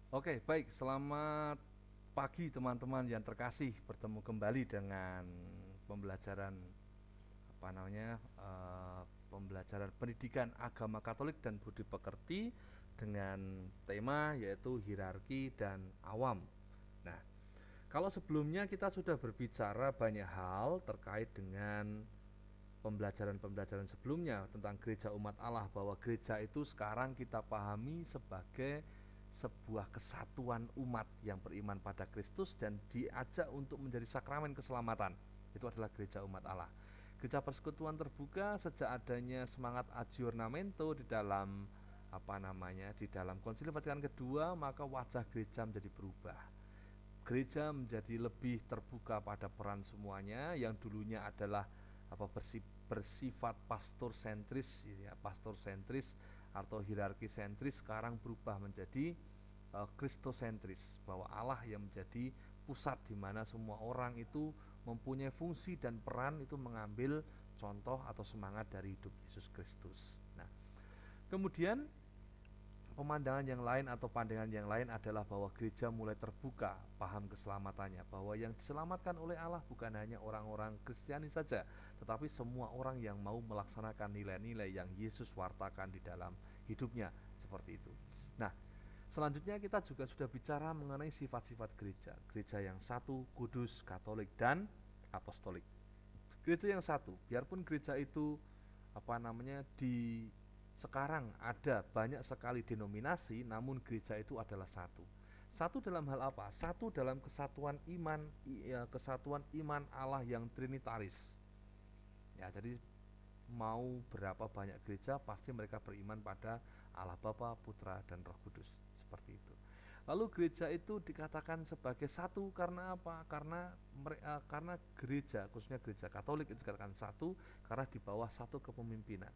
Oke, baik. Selamat pagi teman-teman yang terkasih. Bertemu kembali dengan pembelajaran pembelajaran pendidikan agama Katolik dan budi pekerti dengan tema yaitu hierarki dan awam. Nah, kalau sebelumnya kita sudah berbicara banyak hal terkait dengan pembelajaran-pembelajaran sebelumnya tentang gereja umat Allah, bahwa gereja itu sekarang kita pahami sebagai sebuah kesatuan umat yang beriman pada Kristus dan diajak untuk menjadi sakramen keselamatan. Itu adalah gereja umat Allah. Gereja persekutuan terbuka sejak adanya semangat Aggiornamento di dalam Konsili Vatikan kedua, maka wajah gereja menjadi berubah. Gereja menjadi lebih terbuka pada peran semuanya yang dulunya adalah bersifat pastor sentris, ya, pastor sentris atau hierarki sentris, sekarang berubah menjadi kristosentris, bahwa Allah yang menjadi pusat di mana semua orang itu mempunyai fungsi dan peran itu mengambil contoh atau semangat dari hidup Yesus Kristus. Nah, kemudian pemandangan yang lain atau pandangan yang lain adalah bahwa gereja mulai terbuka paham keselamatannya, bahwa yang diselamatkan oleh Allah bukan hanya orang-orang Kristiani saja, tetapi semua orang yang mau melaksanakan nilai-nilai yang Yesus wartakan di dalam hidupnya, seperti itu. Nah, selanjutnya kita juga sudah bicara mengenai sifat-sifat gereja. Gereja yang satu, kudus, katolik, dan apostolik. Gereja yang satu, biarpun gereja itu di sekarang ada banyak sekali denominasi, namun gereja itu adalah satu. Satu dalam hal apa? Satu dalam kesatuan iman, kesatuan iman Allah yang trinitaris. Ya, jadi mau berapa banyak gereja, pasti mereka beriman pada Allah Bapa, Putra, dan Roh Kudus, seperti itu. Lalu gereja itu dikatakan sebagai satu karena apa? Karena gereja, khususnya gereja Katolik itu dikatakan satu karena di bawah satu kepemimpinan,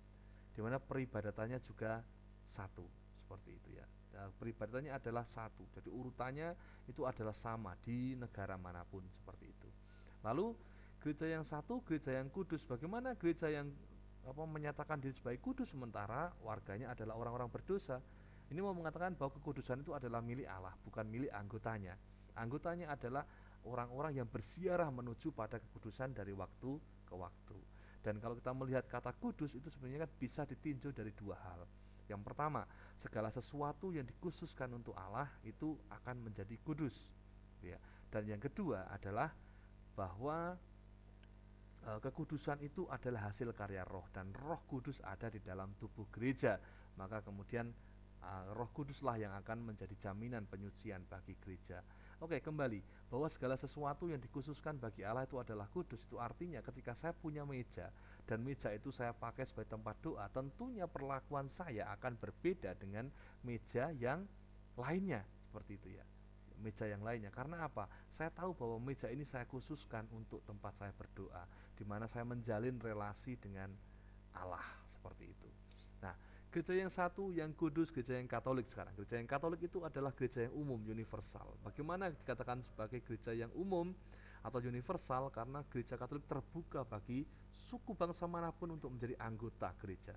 di mana peribadatannya juga satu, seperti itu ya. Nah, peribadatannya adalah satu, jadi urutannya itu adalah sama di negara manapun, seperti itu. Lalu gereja yang satu, gereja yang kudus. Bagaimana gereja yang menyatakan diri sebagai kudus sementara warganya adalah orang-orang berdosa? Ini mau mengatakan bahwa kekudusan itu adalah milik Allah, bukan milik anggotanya. Anggotanya adalah orang-orang yang bersiarah menuju pada kekudusan dari waktu ke waktu. Dan kalau kita melihat kata kudus itu sebenarnya kan bisa ditinjau dari dua hal. Yang pertama, segala sesuatu yang dikhususkan untuk Allah itu akan menjadi kudus, ya. Dan yang kedua adalah bahwa kekudusan itu adalah hasil karya Roh, dan Roh Kudus ada di dalam tubuh gereja. Maka kemudian Roh Kuduslah yang akan menjadi jaminan penyucian bagi gereja. Oke, kembali bahwa segala sesuatu yang dikhususkan bagi Allah itu adalah kudus. Itu artinya ketika saya punya meja dan meja itu saya pakai sebagai tempat doa, tentunya perlakuan saya akan berbeda dengan meja yang lainnya, seperti itu ya. Meja yang lainnya, karena apa? Saya tahu bahwa meja ini saya khususkan untuk tempat saya berdoa, di mana saya menjalin relasi dengan Allah, seperti itu. Nah, gereja yang satu, yang kudus, gereja yang Katolik sekarang. Gereja yang Katolik itu adalah gereja yang umum, universal. Bagaimana dikatakan sebagai gereja yang umum atau universal? Karena gereja Katolik terbuka bagi suku bangsa manapun untuk menjadi anggota gereja.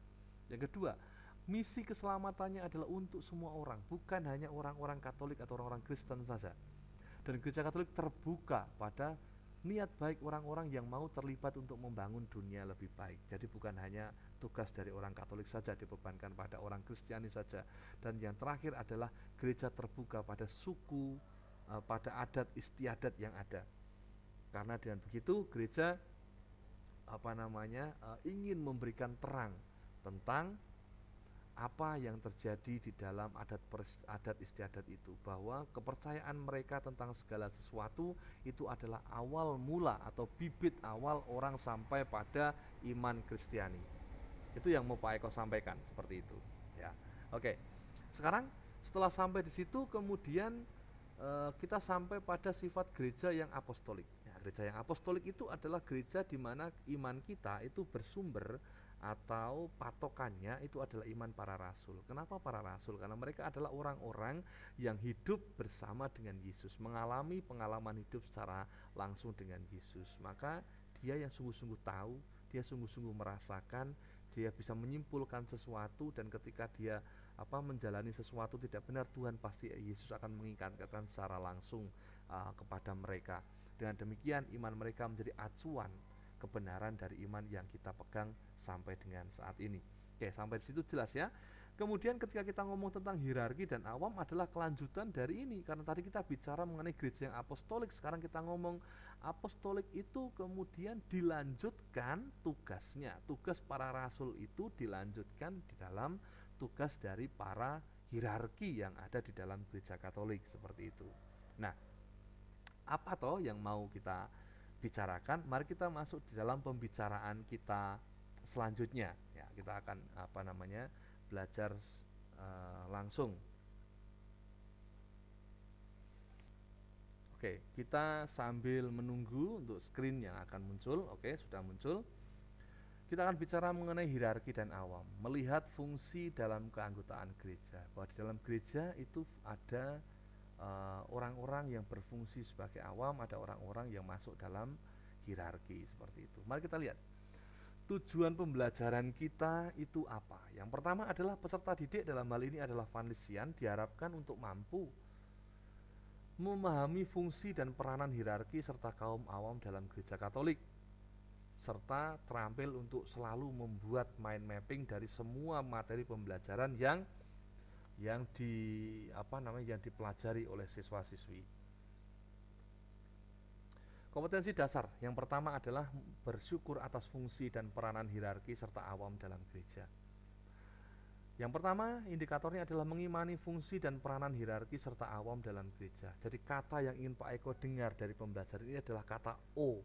Yang kedua, misi keselamatannya adalah untuk semua orang, bukan hanya orang-orang Katolik atau orang-orang Kristen saja. Dan gereja Katolik terbuka pada niat baik orang-orang yang mau terlibat untuk membangun dunia lebih baik. Jadi bukan hanya tugas dari orang Katolik saja dibebankan pada orang Kristiani saja. Dan yang terakhir adalah gereja terbuka pada suku, pada adat istiadat yang ada. Karena dengan begitu gereja ingin memberikan terang tentang apa yang terjadi di dalam adat istiadat itu, bahwa kepercayaan mereka tentang segala sesuatu itu adalah awal mula atau bibit awal orang sampai pada iman Kristiani. Itu yang mau Pak Eko sampaikan, seperti itu ya. Oke, sekarang setelah sampai di situ kemudian kita sampai pada sifat gereja yang apostolik ya. Gereja yang apostolik itu adalah gereja di mana iman kita itu bersumber atau patokannya itu adalah iman para rasul. Kenapa para rasul? Karena mereka adalah orang-orang yang hidup bersama dengan Yesus, mengalami pengalaman hidup secara langsung dengan Yesus. Maka dia yang sungguh-sungguh tahu, dia sungguh-sungguh merasakan, dia bisa menyimpulkan sesuatu, dan ketika dia menjalani sesuatu tidak benar, Tuhan pasti Yesus akan mengingatkan secara langsung kepada mereka. Dengan demikian iman mereka menjadi acuan kebenaran dari iman yang kita pegang sampai dengan saat ini. Oke, sampai di situ jelas ya. Kemudian ketika kita ngomong tentang hierarki dan awam adalah kelanjutan dari ini. Karena tadi kita bicara mengenai gereja yang apostolik, sekarang kita ngomong apostolik itu kemudian dilanjutkan tugasnya. Tugas para rasul itu dilanjutkan di dalam tugas dari para hierarki yang ada di dalam gereja Katolik, seperti itu. Nah, apa toh yang mau kita bicarakan? Mari kita masuk di dalam pembicaraan kita selanjutnya. Ya, kita akan belajar langsung. Oke, kita sambil menunggu untuk screen yang akan muncul. Oke, sudah muncul. Kita akan bicara mengenai hierarki dan awam, melihat fungsi dalam keanggotaan gereja. Bahwa di dalam gereja itu ada orang-orang yang berfungsi sebagai awam, ada orang-orang yang masuk dalam hierarki, seperti itu. Mari kita lihat tujuan pembelajaran kita itu apa. Yang pertama adalah peserta didik, dalam hal ini adalah Vanlisian, diharapkan untuk mampu memahami fungsi dan peranan hierarki serta kaum awam dalam gereja Katolik, serta terampil untuk selalu membuat mind mapping dari semua materi pembelajaran yang dipelajari oleh siswa-siswi. Kompetensi dasar yang pertama adalah bersyukur atas fungsi dan peranan hierarki serta awam dalam gereja. Yang pertama, indikatornya adalah mengimani fungsi dan peranan hierarki serta awam dalam gereja. Jadi kata yang ingin Pak Eko dengar dari pembelajaran ini adalah kata O.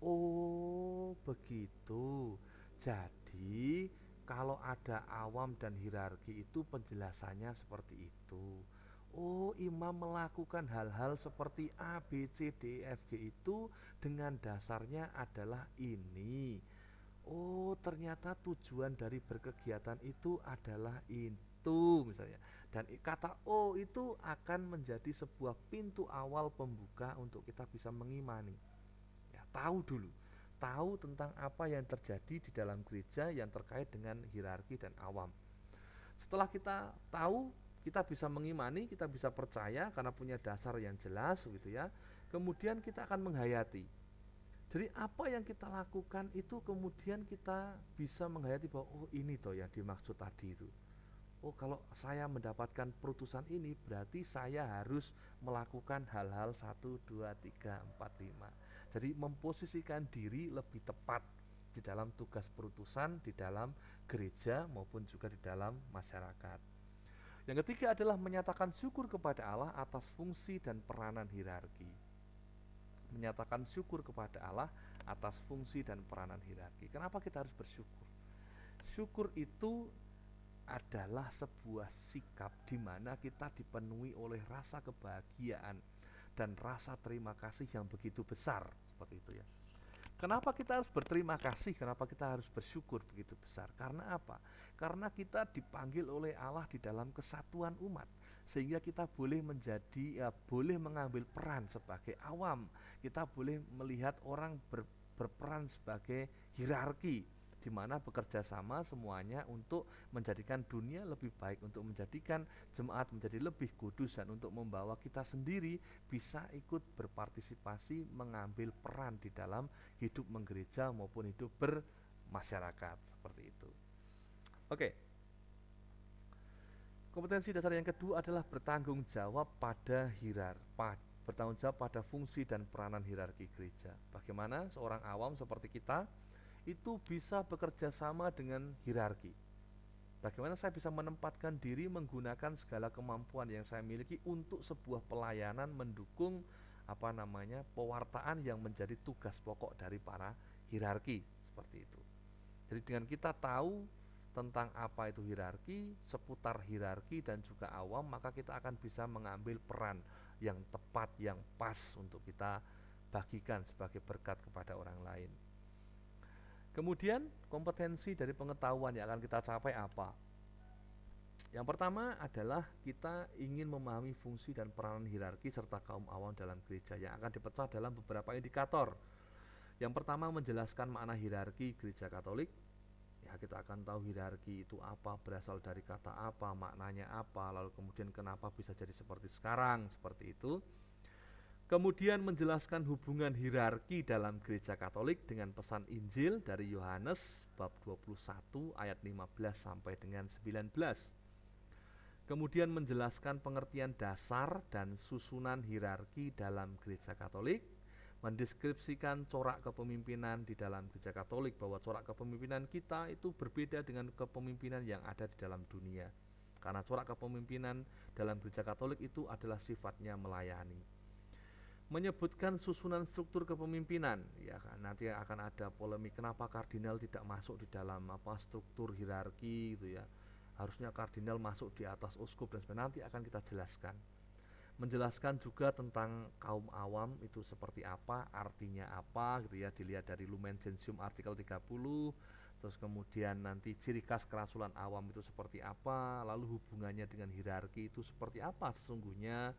Oh, begitu. Jadi kalau ada awam dan hierarki itu penjelasannya seperti itu. Oh, imam melakukan hal-hal seperti A, B, C, D, E, F, G itu dengan dasarnya adalah ini. Oh, ternyata tujuan dari berkegiatan itu adalah itu, misalnya. Dan kata O itu akan menjadi sebuah pintu awal pembuka untuk kita bisa mengimani. Ya, tahu dulu. Tahu tentang apa yang terjadi di dalam gereja yang terkait dengan hierarki dan awam. Setelah kita tahu, kita bisa mengimani, kita bisa percaya karena punya dasar yang jelas gitu ya. Kemudian kita akan menghayati. Jadi apa yang kita lakukan itu kemudian kita bisa menghayati bahwa oh ini toh yang dimaksud tadi itu. Oh, kalau saya mendapatkan perutusan ini berarti saya harus melakukan hal-hal 1, 2, 3, 4, 5. Jadi memposisikan diri lebih tepat di dalam tugas perutusan, di dalam gereja maupun juga di dalam masyarakat. Yang ketiga adalah menyatakan syukur kepada Allah atas fungsi dan peranan hierarki. Menyatakan syukur kepada Allah atas fungsi dan peranan hierarki. Kenapa kita harus bersyukur? Syukur itu adalah sebuah sikap di mana kita dipenuhi oleh rasa kebahagiaan dan rasa terima kasih yang begitu besar, seperti itu ya. Kenapa kita harus berterima kasih? Kenapa kita harus bersyukur begitu besar? Karena apa? Karena kita dipanggil oleh Allah di dalam kesatuan umat, sehingga kita boleh boleh mengambil peran sebagai awam. Kita boleh melihat orang berperan sebagai hierarki, di mana bekerja sama semuanya untuk menjadikan dunia lebih baik, untuk menjadikan jemaat menjadi lebih kudus, dan untuk membawa kita sendiri bisa ikut berpartisipasi mengambil peran di dalam hidup menggereja maupun hidup bermasyarakat, seperti itu. Oke. Kompetensi dasar yang kedua adalah bertanggung jawab pada bertanggung jawab pada fungsi dan peranan hierarki gereja. Bagaimana seorang awam seperti kita itu bisa bekerja sama dengan hierarki. Bagaimana saya bisa menempatkan diri menggunakan segala kemampuan yang saya miliki untuk sebuah pelayanan mendukung pewartaan yang menjadi tugas pokok dari para hierarki, seperti itu. Jadi dengan kita tahu tentang apa itu hierarki, seputar hierarki dan juga awam, maka kita akan bisa mengambil peran yang tepat, yang pas untuk kita bagikan sebagai berkat kepada orang lain. Kemudian kompetensi dari pengetahuan yang akan kita capai apa? Yang pertama adalah kita ingin memahami fungsi dan peranan hierarki serta kaum awam dalam gereja yang akan dipecah dalam beberapa indikator. Yang pertama menjelaskan makna hierarki gereja Katolik. Ya, kita akan tahu hierarki itu apa, berasal dari kata apa, maknanya apa, lalu kemudian kenapa bisa jadi seperti sekarang, seperti itu. Kemudian menjelaskan hubungan hierarki dalam gereja Katolik dengan pesan Injil dari Yohanes bab 21 ayat 15 sampai dengan 19. Kemudian menjelaskan pengertian dasar dan susunan hierarki dalam gereja Katolik, mendeskripsikan corak kepemimpinan di dalam gereja Katolik, bahwa corak kepemimpinan kita itu berbeda dengan kepemimpinan yang ada di dalam dunia. Karena corak kepemimpinan dalam gereja Katolik itu adalah sifatnya melayani. Menyebutkan susunan struktur kepemimpinan, ya kan, nanti akan ada polemik kenapa kardinal tidak masuk di dalam struktur hierarki gitu ya, harusnya kardinal masuk di atas uskup dan sebagainya, nanti akan kita jelaskan. Menjelaskan juga tentang kaum awam itu seperti apa, artinya apa gitu ya, dilihat dari Lumen Gentium artikel 30. Terus kemudian nanti ciri khas kerasulan awam itu seperti apa, lalu hubungannya dengan hierarki itu seperti apa sesungguhnya.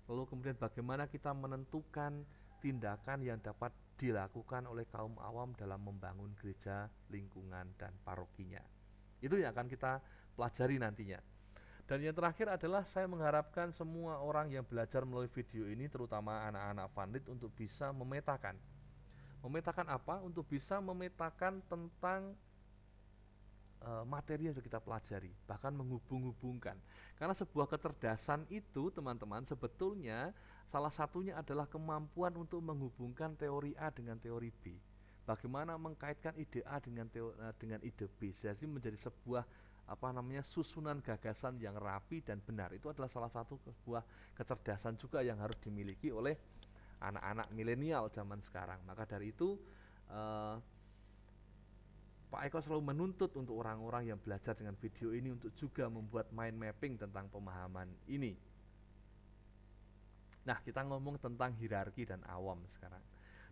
Lalu kemudian bagaimana kita menentukan tindakan yang dapat dilakukan oleh kaum awam dalam membangun gereja, lingkungan, dan parokinya. Itu yang akan kita pelajari nantinya. Dan yang terakhir adalah saya mengharapkan semua orang yang belajar melalui video ini, terutama anak-anak Vanlit, untuk bisa memetakan. Memetakan apa? Untuk bisa memetakan tentang materi yang sudah kita pelajari, bahkan menghubung-hubungkan. Karena sebuah kecerdasan itu, teman-teman, sebetulnya salah satunya adalah kemampuan untuk menghubungkan teori A dengan teori B. Bagaimana mengkaitkan ide A dengan ide B, jadi menjadi sebuah susunan gagasan yang rapi dan benar. Itu adalah salah satu sebuah kecerdasan juga yang harus dimiliki oleh anak-anak milenial zaman sekarang. Maka dari itu Pak Eko selalu menuntut untuk orang-orang yang belajar dengan video ini untuk juga membuat mind mapping tentang pemahaman ini. Nah, kita ngomong tentang hierarki dan awam sekarang.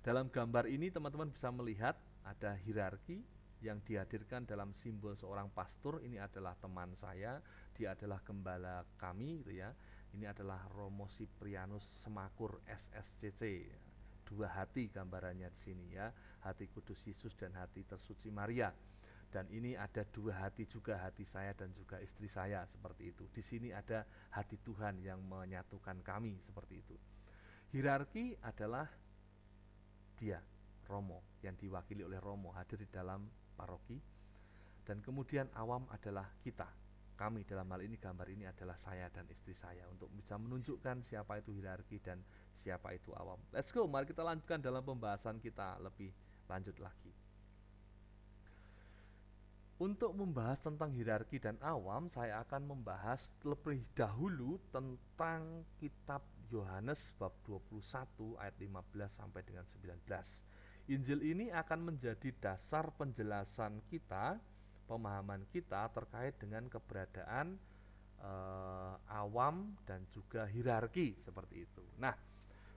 Dalam gambar ini teman-teman bisa melihat ada hierarki yang dihadirkan dalam simbol seorang pastor. Ini adalah teman saya, dia adalah gembala kami gitu ya. Ini adalah Romo Siprianus Semakur SSCC. Dua hati gambarannya di sini ya, hati Kudus Yesus dan hati tersuci Maria. Dan ini ada dua hati juga, hati saya dan juga istri saya, seperti itu. Di sini ada hati Tuhan yang menyatukan kami, seperti itu. Hierarki adalah dia, Romo, yang diwakili oleh Romo hadir di dalam paroki. Dan kemudian awam adalah kita, kami, dalam hal ini gambar ini adalah saya dan istri saya, untuk bisa menunjukkan siapa itu hierarki dan siapa itu awam. Let's go, mari kita lanjutkan dalam pembahasan kita lebih lanjut lagi. Untuk membahas tentang hierarki dan awam, saya akan membahas lebih dahulu tentang kitab Yohanes bab 21 ayat 15 sampai dengan 19. Injil ini akan menjadi dasar penjelasan kita, pemahaman kita terkait dengan keberadaan awam dan juga hierarki, seperti itu. Nah,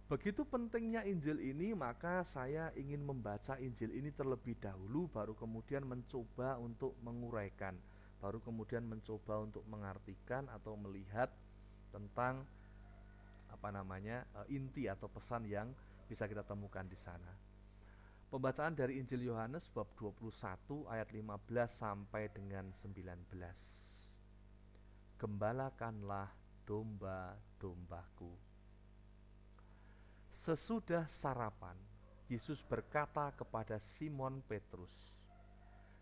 begitu pentingnya Injil ini, maka saya ingin membaca Injil ini terlebih dahulu, baru kemudian mencoba untuk menguraikan, baru kemudian mencoba untuk mengartikan atau melihat tentang inti atau pesan yang bisa kita temukan di sana. Pembacaan dari Injil Yohanes bab 21 ayat 15 sampai dengan 19. Gembalakanlah domba-dombaku. Sesudah sarapan, Yesus berkata kepada Simon Petrus,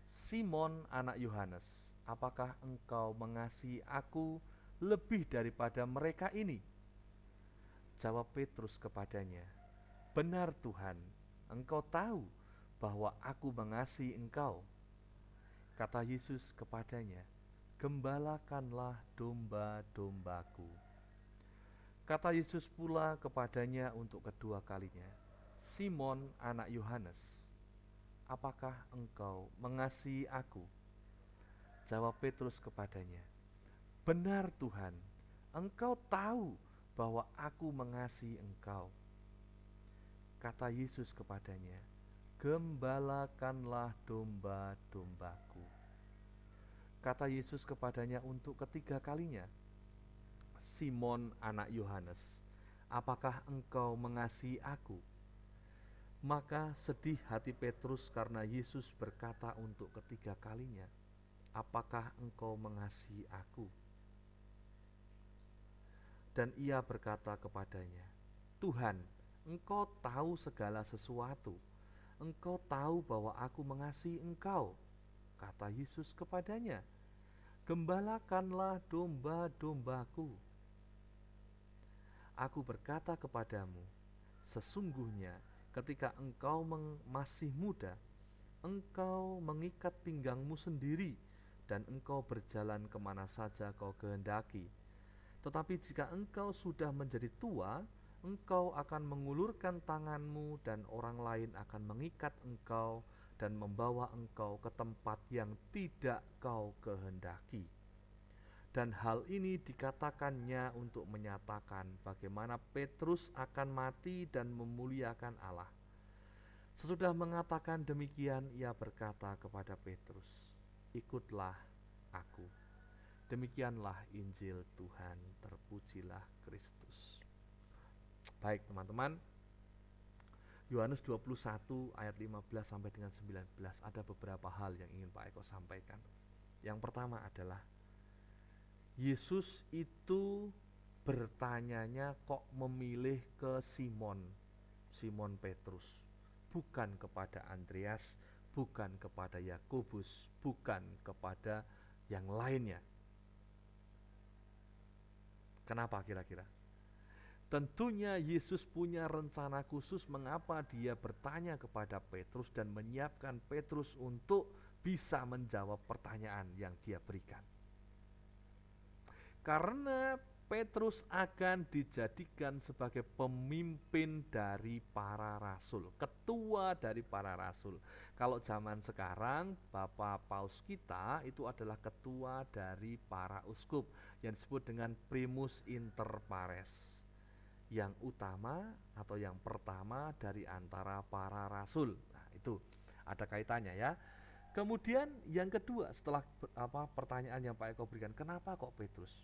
"Simon anak Yohanes, apakah engkau mengasihi aku lebih daripada mereka ini?" Jawab Petrus kepadanya, "Benar Tuhan, Engkau tahu bahwa aku mengasihi Engkau." Kata Yesus kepadanya, "Gembalakanlah domba-dombaku." Kata Yesus pula kepadanya untuk kedua kalinya, "Simon anak Yohanes, apakah engkau mengasihi aku?" Jawab Petrus kepadanya, "Benar Tuhan, Engkau tahu bahwa aku mengasihi Engkau." Kata Yesus kepadanya, "Gembalakanlah domba-dombaku." Kata Yesus kepadanya untuk ketiga kalinya, "Simon anak Yohanes, apakah engkau mengasihi aku?" Maka sedih hati Petrus karena Yesus berkata untuk ketiga kalinya, "Apakah engkau mengasihi aku?" Dan ia berkata kepadanya, "Tuhan, engkau tahu segala sesuatu. Engkau tahu bahwa aku mengasihi engkau." Kata Yesus kepadanya, "Gembalakanlah domba-dombaku. Aku berkata kepadamu, sesungguhnya ketika engkau masih muda, engkau mengikat pinggangmu sendiri dan engkau berjalan kemana saja kau kehendaki. Tetapi jika engkau sudah menjadi tua, engkau akan mengulurkan tanganmu dan orang lain akan mengikat engkau dan membawa engkau ke tempat yang tidak kau kehendaki." Dan hal ini dikatakannya untuk menyatakan bagaimana Petrus akan mati dan memuliakan Allah. Sesudah mengatakan demikian, ia berkata kepada Petrus, "Ikutlah aku." Demikianlah Injil Tuhan, terpujilah Kristus. Baik teman-teman, Yohanes 21 ayat 15 sampai dengan 19 ada beberapa hal yang ingin Pak Eko sampaikan. Yang pertama adalah Yesus itu bertanyanya kok memilih ke Simon Petrus, bukan kepada Andreas, bukan kepada Yakobus, bukan kepada yang lainnya. Kenapa kira-kira? Tentunya Yesus punya rencana khusus mengapa dia bertanya kepada Petrus dan menyiapkan Petrus untuk bisa menjawab pertanyaan yang dia berikan. Karena Petrus akan dijadikan sebagai pemimpin dari para rasul, ketua dari para rasul. Kalau zaman sekarang, Bapak Paus kita itu adalah ketua dari para uskup yang disebut dengan primus inter pares, yang utama atau yang pertama dari antara para rasul. Nah, itu ada kaitannya ya. Kemudian yang kedua, setelah pertanyaan yang Pak Eko berikan, kenapa kok Petrus?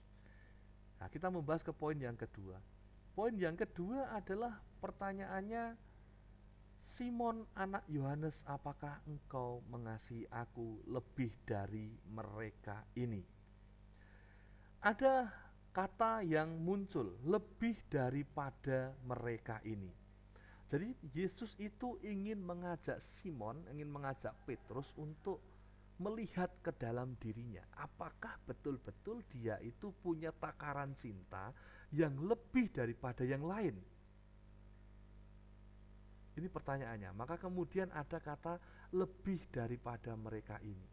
Nah, kita membahas ke poin yang kedua. Poin yang kedua adalah pertanyaannya, "Simon anak Yohanes, apakah engkau mengasihi aku lebih dari mereka ini?" Ada kata yang muncul, lebih daripada mereka ini. Jadi Yesus itu ingin mengajak ingin mengajak Petrus untuk melihat ke dalam dirinya, apakah betul-betul dia itu punya takaran cinta yang lebih daripada yang lain. Ini pertanyaannya. Maka kemudian ada kata lebih daripada mereka ini.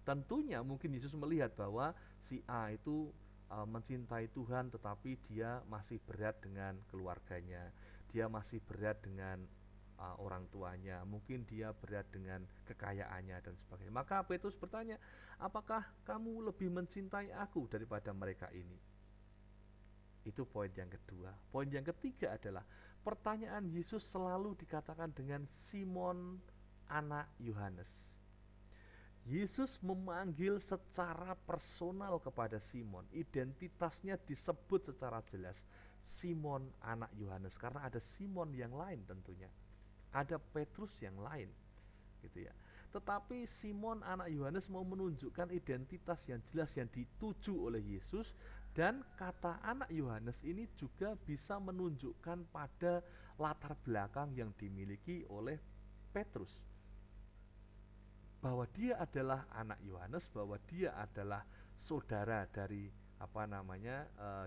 Tentunya mungkin Yesus melihat bahwa si A itu mencintai Tuhan, tetapi dia masih berat dengan keluarganya, dia masih berat dengan orang tuanya, mungkin dia berat dengan kekayaannya dan sebagainya. Maka Petrus bertanya, "Apakah kamu lebih mencintai aku daripada mereka ini?" Itu poin yang kedua. Poin yang ketiga adalah pertanyaan Yesus selalu dikatakan dengan Simon anak Yohanes. Yesus memanggil secara personal kepada Simon, identitasnya disebut secara jelas, Simon anak Yohanes, karena ada Simon yang lain tentunya. Ada Petrus yang lain, gitu ya. Tetapi Simon anak Yohanes mau menunjukkan identitas yang jelas yang dituju oleh Yesus, dan kata anak Yohanes ini juga bisa menunjukkan pada latar belakang yang dimiliki oleh Petrus, bahwa dia adalah anak Yohanes, bahwa dia adalah saudara dari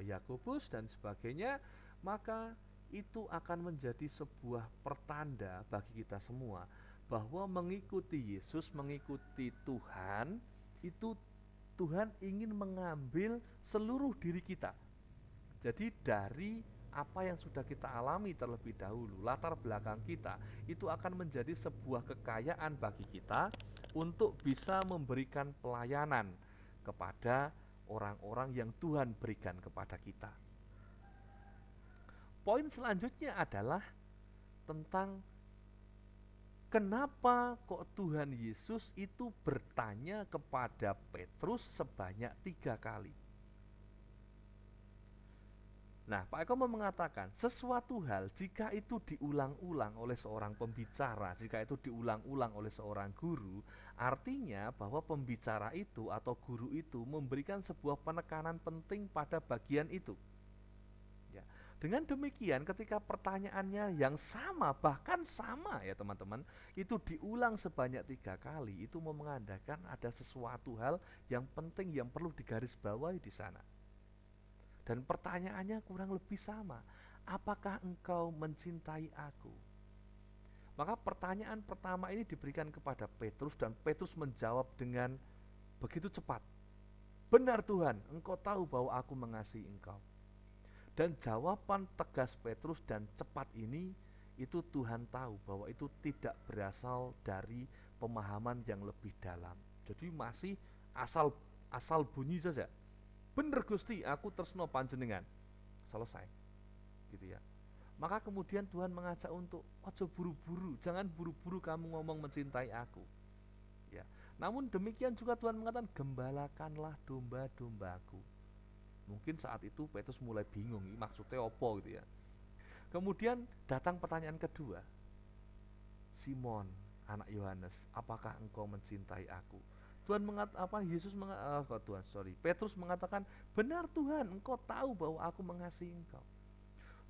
Yakobus dan sebagainya. Maka itu akan menjadi sebuah pertanda bagi kita semua bahwa mengikuti Yesus, mengikuti Tuhan, itu Tuhan ingin mengambil seluruh diri kita. Jadi dari apa yang sudah kita alami terlebih dahulu, latar belakang kita, itu akan menjadi sebuah kekayaan bagi kita untuk bisa memberikan pelayanan kepada orang-orang yang Tuhan berikan kepada kita. Poin selanjutnya adalah tentang kenapa kok Tuhan Yesus itu bertanya kepada Petrus sebanyak 3 kali. Nah, Pak Eko mau mengatakan, sesuatu hal jika itu diulang-ulang oleh seorang pembicara, jika itu diulang-ulang oleh seorang guru, artinya bahwa pembicara itu atau guru itu memberikan sebuah penekanan penting pada bagian itu. Ya. Dengan demikian, ketika pertanyaannya yang sama, bahkan sama ya teman-teman, itu diulang sebanyak 3 kali, itu mau mengandalkan ada sesuatu hal yang penting yang perlu digarisbawahi di sana. Dan pertanyaannya kurang lebih sama. Apakah engkau mencintai aku? Maka pertanyaan pertama ini diberikan kepada Petrus dan Petrus menjawab dengan begitu cepat. Benar Tuhan, engkau tahu bahwa aku mengasihi engkau. Dan jawaban tegas Petrus dan cepat ini, itu Tuhan tahu bahwa itu tidak berasal dari pemahaman yang lebih dalam. Jadi masih asal bunyi saja. Bener Gusti, aku tresno panjenengan. Selesai. Gitu ya. Maka kemudian Tuhan mengajak untuk ojo buru-buru, jangan buru-buru kamu ngomong mencintai aku. Ya. Namun demikian juga Tuhan mengatakan gembalakanlah domba-dombaku. Mungkin saat itu Petrus mulai bingung, maksudnya apa gitu ya. Kemudian datang pertanyaan kedua. Simon, anak Yohanes, apakah engkau mencintai aku? Petrus mengatakan, benar Tuhan, engkau tahu bahwa aku mengasihi engkau.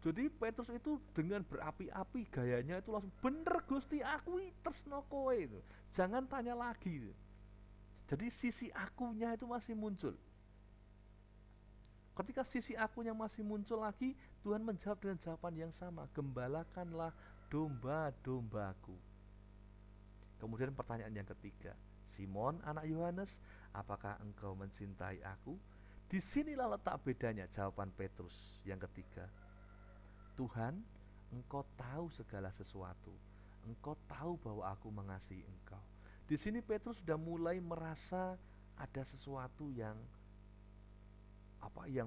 Jadi Petrus itu dengan berapi-api gayanya itu langsung, bener Gusti, aku tresno kowe itu. Jangan tanya lagi. Jadi sisi akunya itu masih muncul. Ketika sisi akunya masih muncul lagi, Tuhan menjawab dengan jawaban yang sama, gembalakanlah domba-dombaku. Kemudian pertanyaan yang ketiga, Simon anak Yohanes, apakah engkau mencintai aku? Disinilah letak bedanya jawaban Petrus yang ketiga. Tuhan, engkau tahu segala sesuatu. Engkau tahu bahwa aku mengasihi engkau. Di sini Petrus sudah mulai merasa ada sesuatu yang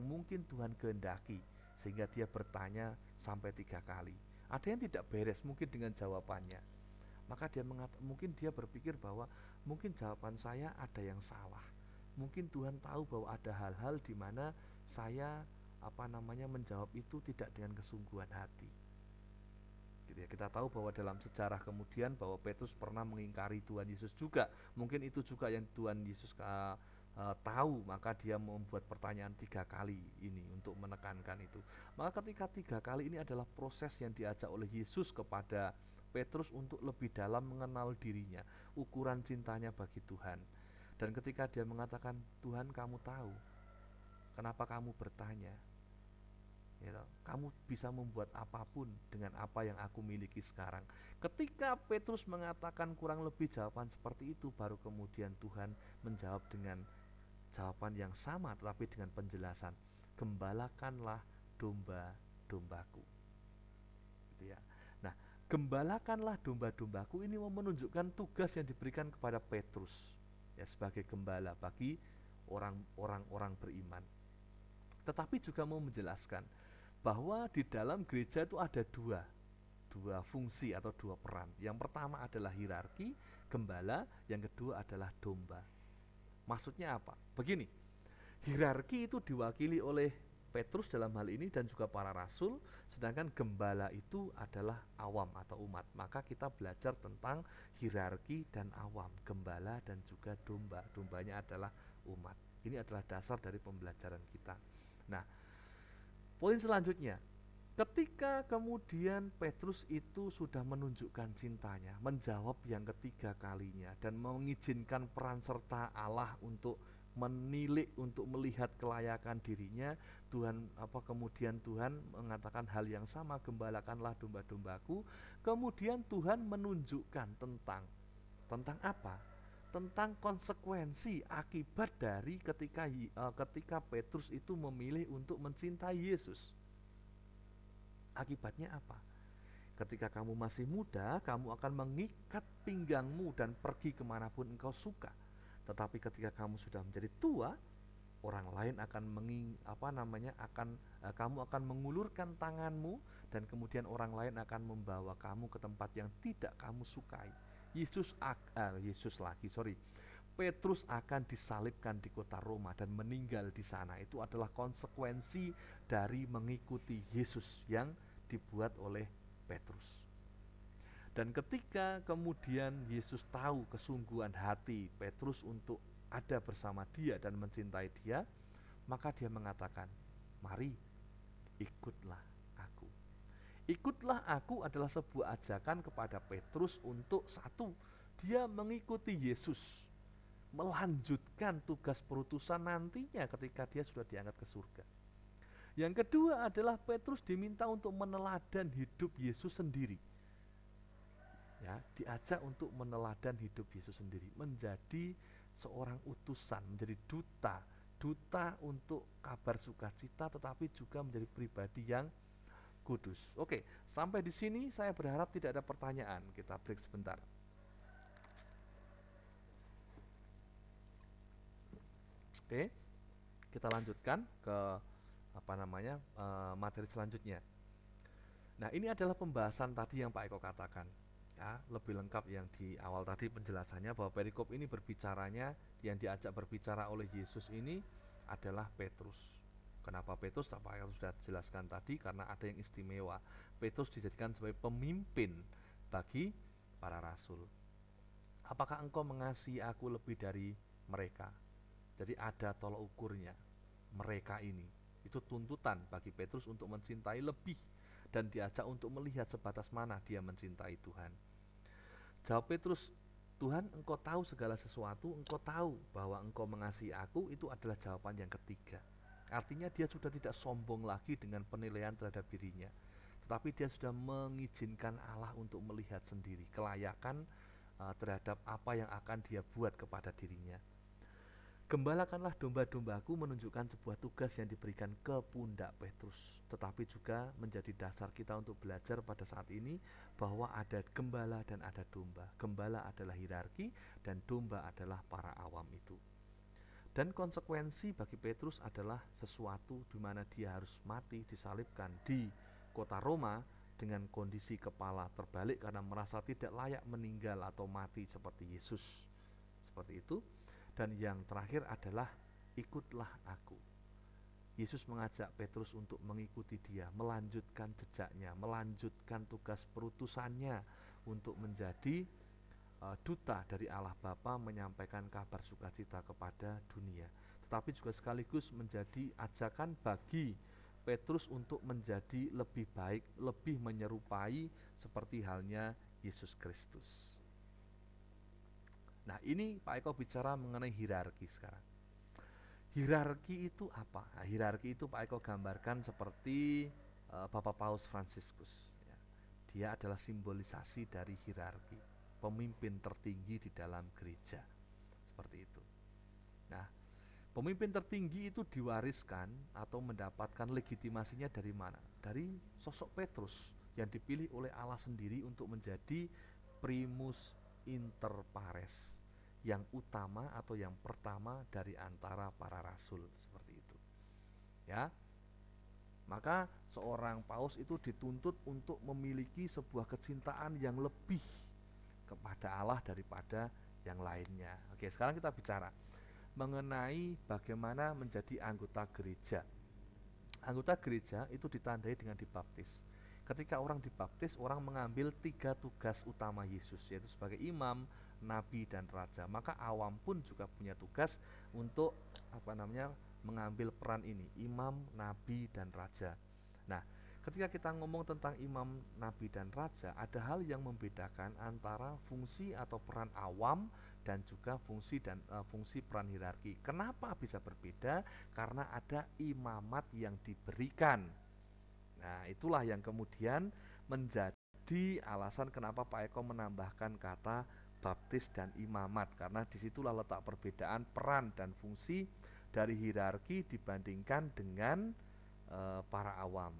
mungkin Tuhan kehendaki, sehingga dia bertanya sampai 3 kali. Ada yang tidak beres mungkin dengan jawabannya. Maka mungkin dia berpikir bahwa mungkin jawaban saya ada yang salah. Mungkin Tuhan tahu bahwa ada hal-hal di mana saya menjawab itu tidak dengan kesungguhan hati. Gitu ya. Kita tahu bahwa dalam sejarah kemudian bahwa Petrus pernah mengingkari Tuhan Yesus juga. Mungkin itu juga yang Tuhan Yesus tahu, maka dia membuat pertanyaan 3 kali ini untuk menekankan itu. Maka ketika 3 kali ini adalah proses yang diajak oleh Yesus kepada Petrus untuk lebih dalam mengenal dirinya, ukuran cintanya bagi Tuhan. Dan ketika dia mengatakan, Tuhan kamu tahu, kenapa kamu bertanya? Kamu bisa membuat apapun dengan apa yang aku miliki sekarang. Ketika Petrus mengatakan kurang lebih jawaban seperti itu, baru kemudian Tuhan menjawab dengan jawaban yang sama tetapi dengan penjelasan, gembalakanlah domba-dombaku. Gitu ya. Nah, gembalakanlah domba-dombaku ini menunjukkan tugas yang diberikan kepada Petrus ya, sebagai gembala bagi orang-orang beriman. Tetapi juga mau menjelaskan bahwa di dalam gereja itu ada dua fungsi atau 2 peran. Yang pertama adalah hierarki, gembala, yang kedua adalah domba. Maksudnya apa? Begini, hierarki itu diwakili oleh Petrus dalam hal ini dan juga para rasul, sedangkan gembala itu adalah awam atau umat. Maka kita belajar tentang hierarki dan awam, gembala dan juga domba. Dombanya adalah umat. Ini adalah dasar dari pembelajaran kita. Nah, poin selanjutnya, ketika kemudian Petrus itu sudah menunjukkan cintanya, menjawab yang ketiga kalinya dan mengizinkan peran serta Allah untuk menilik, untuk melihat kelayakan dirinya, kemudian Tuhan mengatakan hal yang sama, gembalakanlah domba-dombaku. Kemudian Tuhan menunjukkan tentang apa? Tentang konsekuensi akibat dari ketika Petrus itu memilih untuk mencintai Yesus. Akibatnya apa? Ketika kamu masih muda, kamu akan mengikat pinggangmu dan pergi kemanapun engkau suka. Tetapi ketika kamu sudah menjadi tua, orang lain akan kamu akan mengulurkan tanganmu dan kemudian orang lain akan membawa Petrus akan disalibkan di kota Roma dan meninggal di sana. Itu adalah konsekuensi dari mengikuti Yesus yang dibuat oleh Petrus. Dan ketika kemudian Yesus tahu kesungguhan hati Petrus untuk ada bersama dia dan mencintai dia, maka dia mengatakan, mari ikutlah aku. Ikutlah aku adalah sebuah ajakan kepada Petrus untuk satu, dia mengikuti Yesus, melanjutkan tugas perutusan nantinya ketika dia sudah diangkat ke surga. Yang kedua adalah Petrus diminta untuk meneladan hidup Yesus sendiri. Ya, diajak untuk meneladan hidup Yesus sendiri, menjadi seorang utusan, menjadi duta untuk kabar sukacita, tetapi juga menjadi pribadi yang kudus. Oke, sampai di sini saya berharap tidak ada pertanyaan. Kita break sebentar. Oke, kita lanjutkan ke materi selanjutnya. Nah, ini adalah pembahasan tadi yang Pak Eko katakan. Ya, lebih lengkap yang di awal tadi penjelasannya, bahwa perikop ini berbicaranya, yang diajak berbicara oleh Yesus ini adalah Petrus. Kenapa Petrus? Pak Eko sudah jelaskan tadi, karena ada yang istimewa. Petrus dijadikan sebagai pemimpin bagi para rasul. Apakah engkau mengasihi aku lebih dari mereka? Jadi ada tolok ukurnya. Mereka ini, itu tuntutan bagi Petrus untuk mencintai lebih, dan diajak untuk melihat sebatas mana dia mencintai Tuhan. Jawab Petrus, Tuhan, engkau tahu segala sesuatu, engkau tahu bahwa engkau mengasihi aku. Itu adalah jawaban yang ketiga. Artinya dia sudah tidak sombong lagi dengan penilaian terhadap dirinya, tetapi dia sudah mengizinkan Allah untuk melihat sendiri kelayakan terhadap apa yang akan dia buat kepada dirinya. Gembalakanlah domba-dombaku menunjukkan sebuah tugas yang diberikan ke pundak Petrus, tetapi juga menjadi dasar kita untuk belajar pada saat ini bahwa ada gembala dan ada domba. Gembala adalah hierarki dan domba adalah para awam itu. Dan konsekuensi bagi Petrus adalah sesuatu di mana dia harus mati, disalibkan di kota Roma dengan kondisi kepala terbalik karena merasa tidak layak meninggal atau mati seperti Yesus. Seperti itu. Dan yang terakhir adalah ikutlah aku. Yesus mengajak Petrus untuk mengikuti dia, melanjutkan jejaknya, melanjutkan tugas perutusannya untuk menjadi duta dari Allah Bapa, menyampaikan kabar sukacita kepada dunia. Tetapi juga sekaligus menjadi ajakan bagi Petrus untuk menjadi lebih baik, lebih menyerupai seperti halnya Yesus Kristus. Nah, ini Pak Eko bicara mengenai hierarki sekarang. Hierarki itu apa? Nah, hierarki itu Pak Eko gambarkan seperti Bapak Paus Fransiskus. Ya. Dia adalah simbolisasi dari hierarki, pemimpin tertinggi di dalam gereja. Seperti itu. Nah, pemimpin tertinggi itu diwariskan atau mendapatkan legitimasinya dari mana? Dari sosok Petrus yang dipilih oleh Allah sendiri untuk menjadi primus inter pares, yang utama atau yang pertama dari antara para rasul, seperti itu. Ya. Maka seorang paus itu dituntut untuk memiliki sebuah kecintaan yang lebih kepada Allah daripada yang lainnya. Oke, sekarang kita bicara mengenai bagaimana menjadi anggota gereja. Anggota gereja itu ditandai dengan dibaptis. Ketika orang dibaptis, orang mengambil 3 tugas utama Yesus, yaitu sebagai imam, nabi, dan raja. Maka awam pun juga punya tugas untuk mengambil peran ini, imam, nabi, dan raja. Nah, ketika kita ngomong tentang imam, nabi, dan raja, ada hal yang membedakan antara fungsi atau peran awam dan juga fungsi peran hierarki. Kenapa bisa berbeda? Karena ada imamat yang diberikan. Nah, itulah yang kemudian menjadi alasan kenapa Pak Eko menambahkan kata baptis dan imamat, karena disitulah letak perbedaan peran dan fungsi dari hierarki dibandingkan dengan para awam.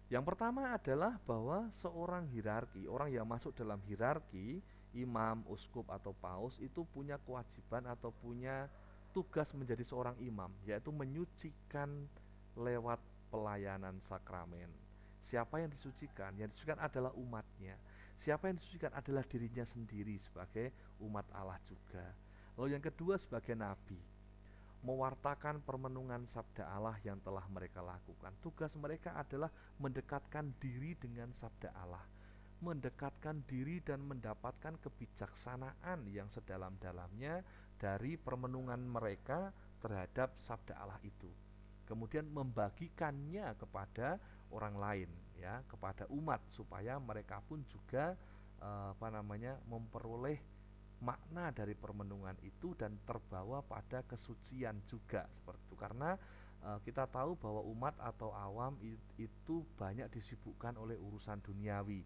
Yang pertama adalah bahwa seorang hierarki, orang yang masuk dalam hierarki, imam, uskup, atau paus, itu punya kewajiban atau punya tugas menjadi seorang imam, yaitu menyucikan lewat pelayanan sakramen. Siapa yang disucikan? Yang disucikan adalah umatnya. Siapa yang disucikan adalah dirinya sendiri sebagai umat Allah juga. Lalu yang kedua sebagai nabi, mewartakan permenungan sabda Allah yang telah mereka lakukan. Tugas mereka adalah mendekatkan diri dengan sabda Allah, mendekatkan diri dan mendapatkan kebijaksanaan yang sedalam-dalamnya dari permenungan mereka terhadap sabda Allah itu. Kemudian membagikannya kepada orang lain, ya, kepada umat, supaya mereka pun juga memperoleh makna dari permenungan itu dan terbawa pada kesucian juga, seperti itu. Karena kita tahu bahwa umat atau awam itu banyak disibukkan oleh urusan duniawi,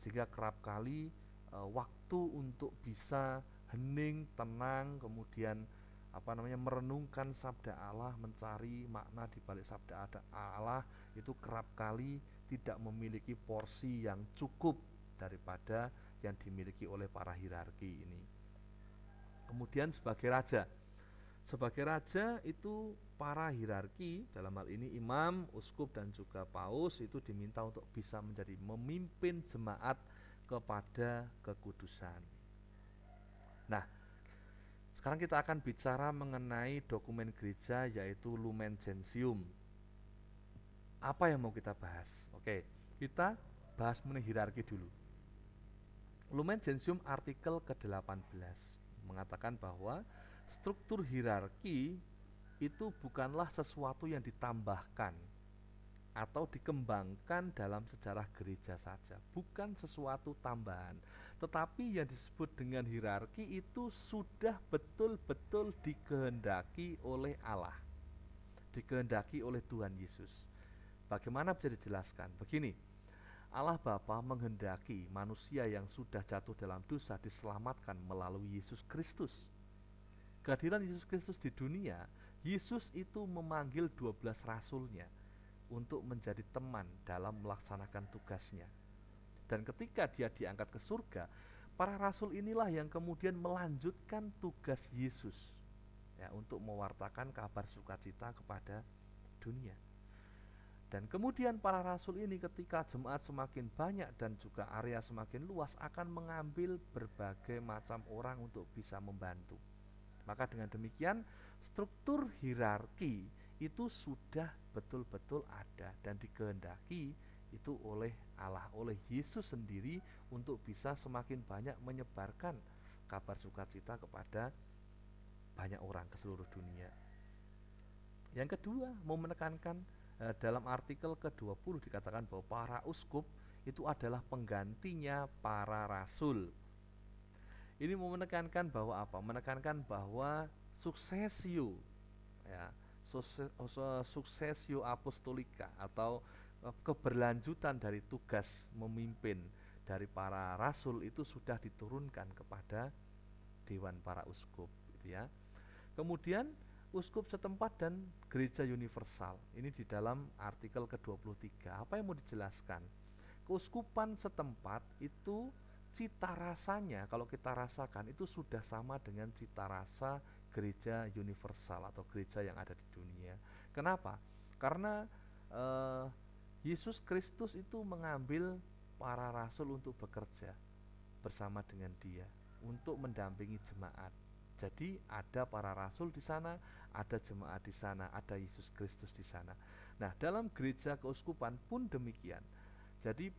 sehingga kerap kali waktu untuk bisa hening, tenang, kemudian merenungkan sabda Allah, mencari makna di balik sabda Allah, itu kerap kali tidak memiliki porsi yang cukup daripada yang dimiliki oleh para hierarki ini. Kemudian sebagai raja itu para hierarki, dalam hal ini imam, uskup dan juga paus, itu diminta untuk bisa menjadi memimpin jemaat kepada kekudusan. Nah, sekarang kita akan bicara mengenai dokumen gereja, yaitu Lumen Gentium. Apa yang mau kita bahas? Oke, kita bahas mengenai hierarki dulu. Lumen Gentium artikel ke-18 mengatakan bahwa struktur hierarki itu bukanlah sesuatu yang ditambahkan atau dikembangkan dalam sejarah gereja saja, bukan sesuatu tambahan, tetapi yang disebut dengan hierarki itu sudah betul-betul dikehendaki oleh Allah, dikehendaki oleh Tuhan Yesus. Bagaimana bisa dijelaskan? Begini, Allah Bapa menghendaki manusia yang sudah jatuh dalam dosa diselamatkan melalui Yesus Kristus. Kehadiran Yesus Kristus di dunia, Yesus itu memanggil 12 rasulnya untuk menjadi teman dalam melaksanakan tugasnya. Dan ketika dia diangkat ke surga, para rasul inilah yang kemudian melanjutkan tugas Yesus, ya, untuk mewartakan kabar sukacita kepada dunia. Dan kemudian para rasul ini ketika jemaat semakin banyak dan juga area semakin luas akan mengambil berbagai macam orang untuk bisa membantu. Maka dengan demikian struktur hierarki itu sudah betul-betul ada dan dikehendaki itu oleh Allah, oleh Yesus sendiri, untuk bisa semakin banyak menyebarkan kabar sukacita kepada banyak orang ke seluruh dunia. Yang kedua, mau menekankan dalam artikel ke-20 dikatakan bahwa para uskup itu adalah penggantinya para rasul. Ini mau menekankan bahwa apa? Menekankan bahwa successio, ya, successio apostolica atau keberlanjutan dari tugas memimpin dari para rasul itu sudah diturunkan kepada dewan para uskup, gitu ya. Kemudian uskup setempat dan gereja universal. Ini di dalam artikel ke-23. Apa yang mau dijelaskan? Keuskupan setempat itu cita rasanya, kalau kita rasakan, itu sudah sama dengan cita rasa gereja universal atau gereja yang ada di dunia. Kenapa? Karena Yesus Kristus itu mengambil para rasul untuk bekerja bersama dengan dia, untuk mendampingi jemaat. Jadi ada para rasul di sana, ada jemaat di sana, ada Yesus Kristus di sana. Nah, dalam gereja keuskupan pun demikian. Jadi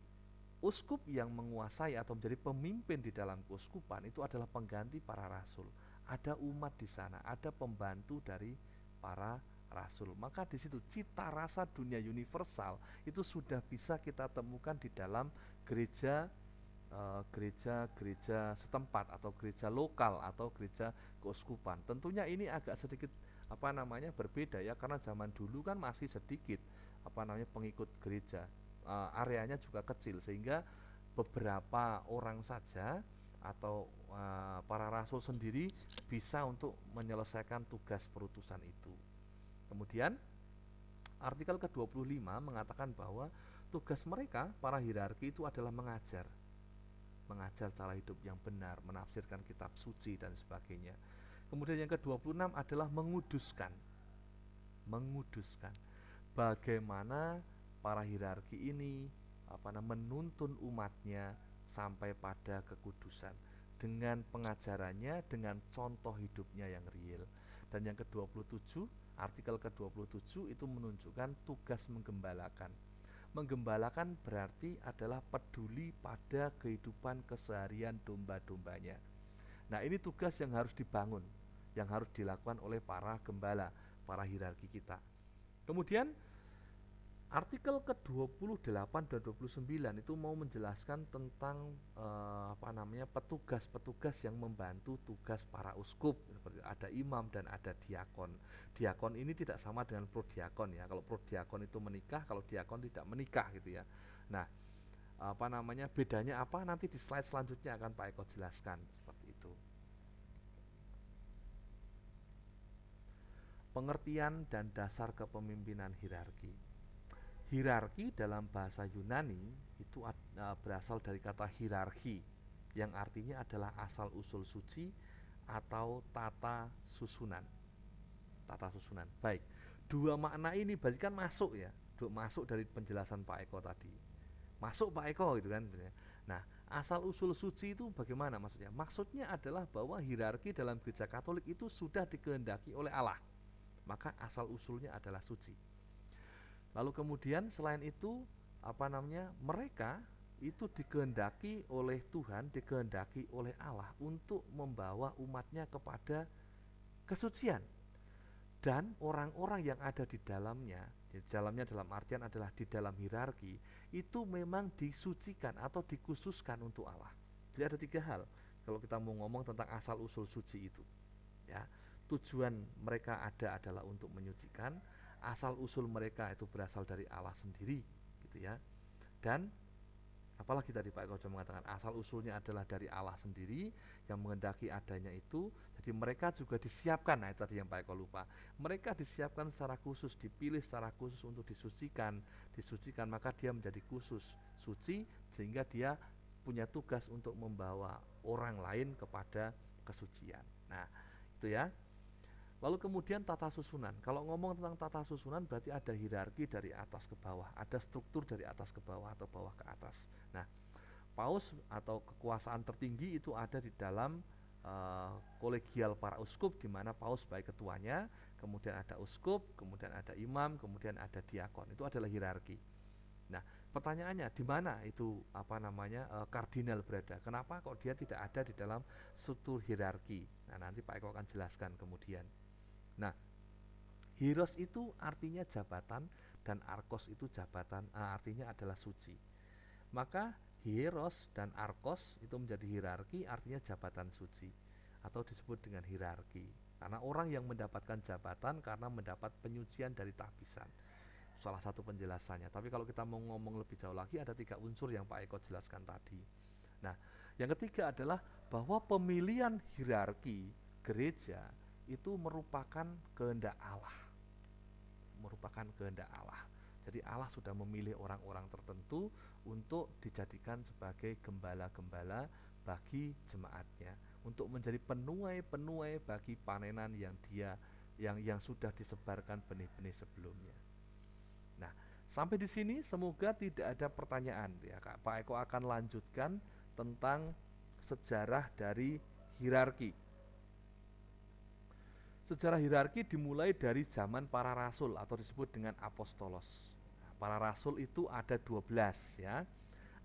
uskup yang menguasai atau menjadi pemimpin di dalam keuskupan itu adalah pengganti para rasul. Ada umat di sana, ada pembantu dari para rasul. Maka di situ cita rasa dunia universal itu sudah bisa kita temukan di dalam gereja setempat atau gereja lokal atau gereja keuskupan. Tentunya ini agak sedikit berbeda, ya, karena zaman dulu kan masih sedikit pengikut gereja, areanya juga kecil, sehingga beberapa orang saja atau para rasul sendiri bisa untuk menyelesaikan tugas perutusan itu. Kemudian artikel ke-25 mengatakan bahwa tugas mereka para hierarki itu adalah mengajar cara hidup yang benar, menafsirkan kitab suci dan sebagainya. Kemudian yang ke-26 adalah menguduskan. Bagaimana para hierarki ini menuntun umatnya sampai pada kekudusan dengan pengajarannya, dengan contoh hidupnya yang real. Dan yang ke-27, artikel ke-27 itu menunjukkan tugas menggembalakan. Menggembalakan berarti adalah peduli pada kehidupan keseharian domba-dombanya. Nah, ini tugas yang harus dibangun, yang harus dilakukan oleh para gembala, para hierarki kita. Kemudian artikel ke-28 dan 29 itu mau menjelaskan tentang petugas-petugas yang membantu tugas para uskup. Seperti ada imam dan ada diakon. Diakon ini tidak sama dengan prodiakon ya. Kalau prodiakon itu menikah, kalau diakon tidak menikah gitu ya. Nah, bedanya apa nanti di slide selanjutnya akan Pak Eko jelaskan seperti itu. Pengertian dan dasar kepemimpinan hierarki. Hierarki dalam bahasa Yunani itu berasal dari kata hierarki yang artinya adalah asal usul suci atau tata susunan. Tata susunan. Baik. Dua makna ini berarti kan masuk ya. Masuk dari penjelasan Pak Eko tadi. Masuk Pak Eko gitu kan. Nah, asal usul suci itu bagaimana maksudnya? Maksudnya adalah bahwa hierarki dalam gereja Katolik itu sudah dikehendaki oleh Allah. Maka asal usulnya adalah suci. Lalu kemudian selain itu mereka itu dikehendaki oleh Tuhan, dikehendaki oleh Allah untuk membawa umatnya kepada kesucian. Dan orang-orang yang ada di dalamnya dalam artian adalah di dalam hierarki, itu memang disucikan atau dikhususkan untuk Allah. Jadi ada tiga hal kalau kita mau ngomong tentang asal usul suci itu. Ya, tujuan mereka adalah untuk menyucikan. Asal usul mereka itu berasal dari Allah sendiri gitu ya. Dan apalagi tadi Pak Eko sudah mengatakan asal usulnya adalah dari Allah sendiri yang menghendaki adanya itu. Jadi mereka juga disiapkan. Nah, itu tadi yang Pak Eko lupa. Mereka disiapkan secara khusus, dipilih secara khusus untuk disucikan, maka dia menjadi khusus, suci, sehingga dia punya tugas untuk membawa orang lain kepada kesucian. Nah, itu ya. Lalu kemudian tata susunan. Kalau ngomong tentang tata susunan berarti ada hierarki dari atas ke bawah, ada struktur dari atas ke bawah atau bawah ke atas. Nah, paus atau kekuasaan tertinggi itu ada di dalam kolegial para uskup, di mana paus sebagai ketuanya, kemudian ada uskup, kemudian ada imam, kemudian ada diakon. Itu adalah hierarki. Nah, pertanyaannya di mana itu kardinal berada? Kenapa kok dia tidak ada di dalam struktur hierarki? Nah, nanti Pak Eko akan jelaskan kemudian. Nah, hieros itu artinya jabatan dan arkos itu jabatan, artinya adalah suci. Maka hieros dan arkos itu menjadi hierarki, artinya jabatan suci atau disebut dengan hierarki. Karena orang yang mendapatkan jabatan karena mendapat penyucian dari tahbisan. Salah satu penjelasannya. Tapi kalau kita mau ngomong lebih jauh lagi ada tiga unsur yang Pak Eko jelaskan tadi. Nah, yang ketiga adalah bahwa pemilihan hierarki gereja itu merupakan kehendak Allah. Jadi Allah sudah memilih orang-orang tertentu untuk dijadikan sebagai gembala-gembala bagi jemaatnya, untuk menjadi penuai-penuai bagi panenan yang sudah disebarkan benih-benih sebelumnya. Nah, sampai di sini semoga tidak ada pertanyaan ya. Pak Eko akan lanjutkan tentang sejarah dari hierarki. Sejarah hierarki dimulai dari zaman para rasul atau disebut dengan apostolos. Para rasul itu ada 12 ya.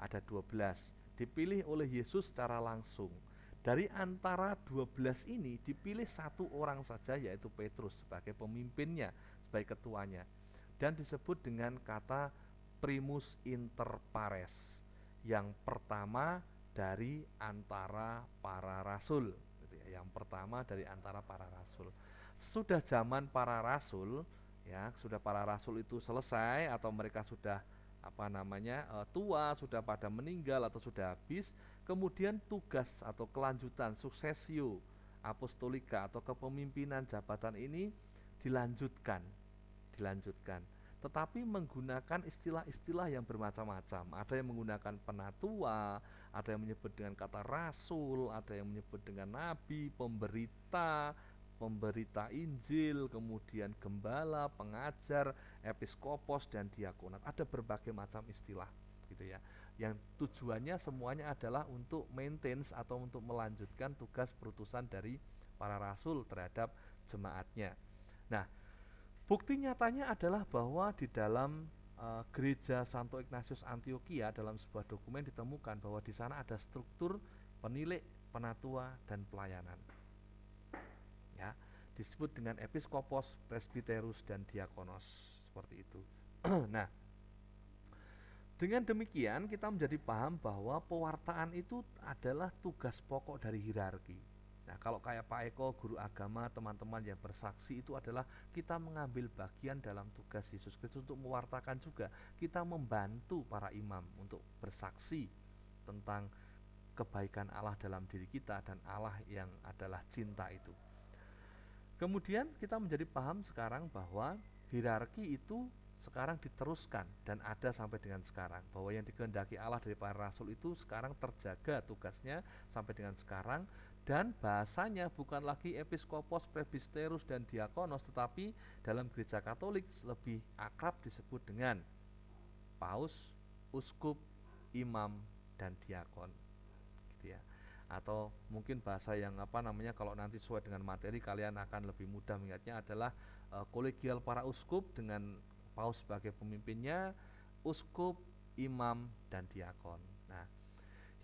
Ada 12. Dipilih oleh Yesus secara langsung. Dari antara 12 ini dipilih satu orang saja yaitu Petrus sebagai pemimpinnya, sebagai ketuanya. Dan disebut dengan kata primus inter pares. Yang pertama dari antara para rasul. Yang pertama dari antara para rasul. Sudah zaman para rasul ya, sudah para rasul itu selesai atau mereka sudah tua, sudah pada meninggal atau sudah habis, kemudian tugas atau kelanjutan suksesio apostolika atau kepemimpinan jabatan ini dilanjutkan, tetapi menggunakan istilah-istilah yang bermacam-macam. Ada yang menggunakan penatua, ada yang menyebut dengan kata rasul, ada yang menyebut dengan nabi, pemberita Injil, kemudian gembala, pengajar, episkopos dan diakonat. Ada berbagai macam istilah gitu ya. yang tujuannya semuanya adalah untuk maintenance atau untuk melanjutkan tugas perutusan dari para rasul terhadap jemaatnya. Nah, bukti nyatanya adalah bahwa di dalam gereja Santo Ignatius Antioquia, dalam sebuah dokumen ditemukan bahwa di sana ada struktur penilik, penatua, dan pelayanan. Ya, disebut dengan episkopos, presbiterus, dan diakonos, seperti itu. Nah, dengan demikian kita menjadi paham bahwa pewartaan itu adalah tugas pokok dari hierarki. Nah, kalau kayak Pak Eko, guru agama, teman-teman yang bersaksi, itu adalah kita mengambil bagian dalam tugas Yesus Kristus untuk mewartakan juga. Kita membantu para imam untuk bersaksi tentang kebaikan Allah dalam diri kita dan Allah yang adalah cinta itu. Kemudian kita menjadi paham sekarang bahwa hierarki itu sekarang diteruskan dan ada sampai dengan sekarang, bahwa yang dikehendaki Allah dari para rasul itu sekarang terjaga tugasnya sampai dengan sekarang. Dan bahasanya bukan lagi episkopos, presbiterus, dan diakonos, tetapi dalam gereja Katolik lebih akrab disebut dengan paus, uskup, imam, dan diakon, gitu ya. Atau mungkin bahasa yang kalau nanti sesuai dengan materi kalian akan lebih mudah mengingatnya adalah kolegial para uskup dengan paus sebagai pemimpinnya, uskup, imam, dan diakon. Nah,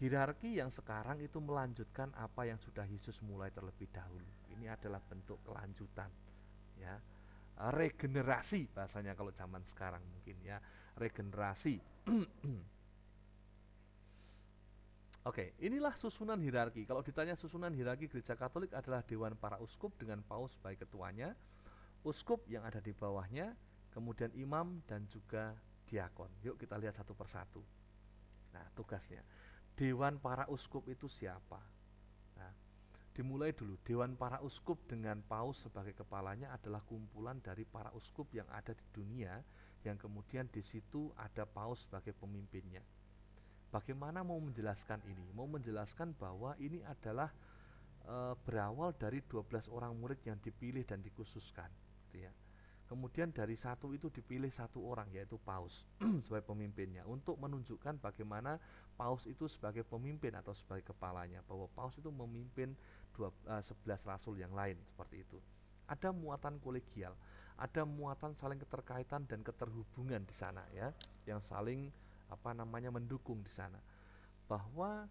hierarki yang sekarang itu melanjutkan apa yang sudah Yesus mulai terlebih dahulu. Ini adalah bentuk kelanjutan, ya, regenerasi bahasanya kalau zaman sekarang mungkin, ya, regenerasi. Oke, inilah susunan hierarki. Kalau ditanya susunan hierarki gereja Katolik adalah dewan para uskup dengan paus sebagai ketuanya, uskup yang ada di bawahnya, kemudian imam dan juga diakon. Yuk kita lihat satu persatu. Nah, tugasnya. Dewan para uskup itu siapa? Nah, dimulai dulu. Dewan para uskup dengan paus sebagai kepalanya adalah kumpulan dari para uskup yang ada di dunia, yang kemudian di situ ada paus sebagai pemimpinnya. Bagaimana mau menjelaskan ini? Mau menjelaskan bahwa ini adalah berawal dari 12 orang murid yang dipilih dan dikhususkan, gitu ya. Kemudian dari satu itu dipilih satu orang, yaitu paus sebagai pemimpinnya, untuk menunjukkan bagaimana paus itu sebagai pemimpin atau sebagai kepalanya, bahwa paus itu memimpin 11 rasul yang lain, seperti itu. Ada muatan kolegial, ada muatan saling keterkaitan dan keterhubungan di sana, ya, yang saling mendukung di sana. Bahwa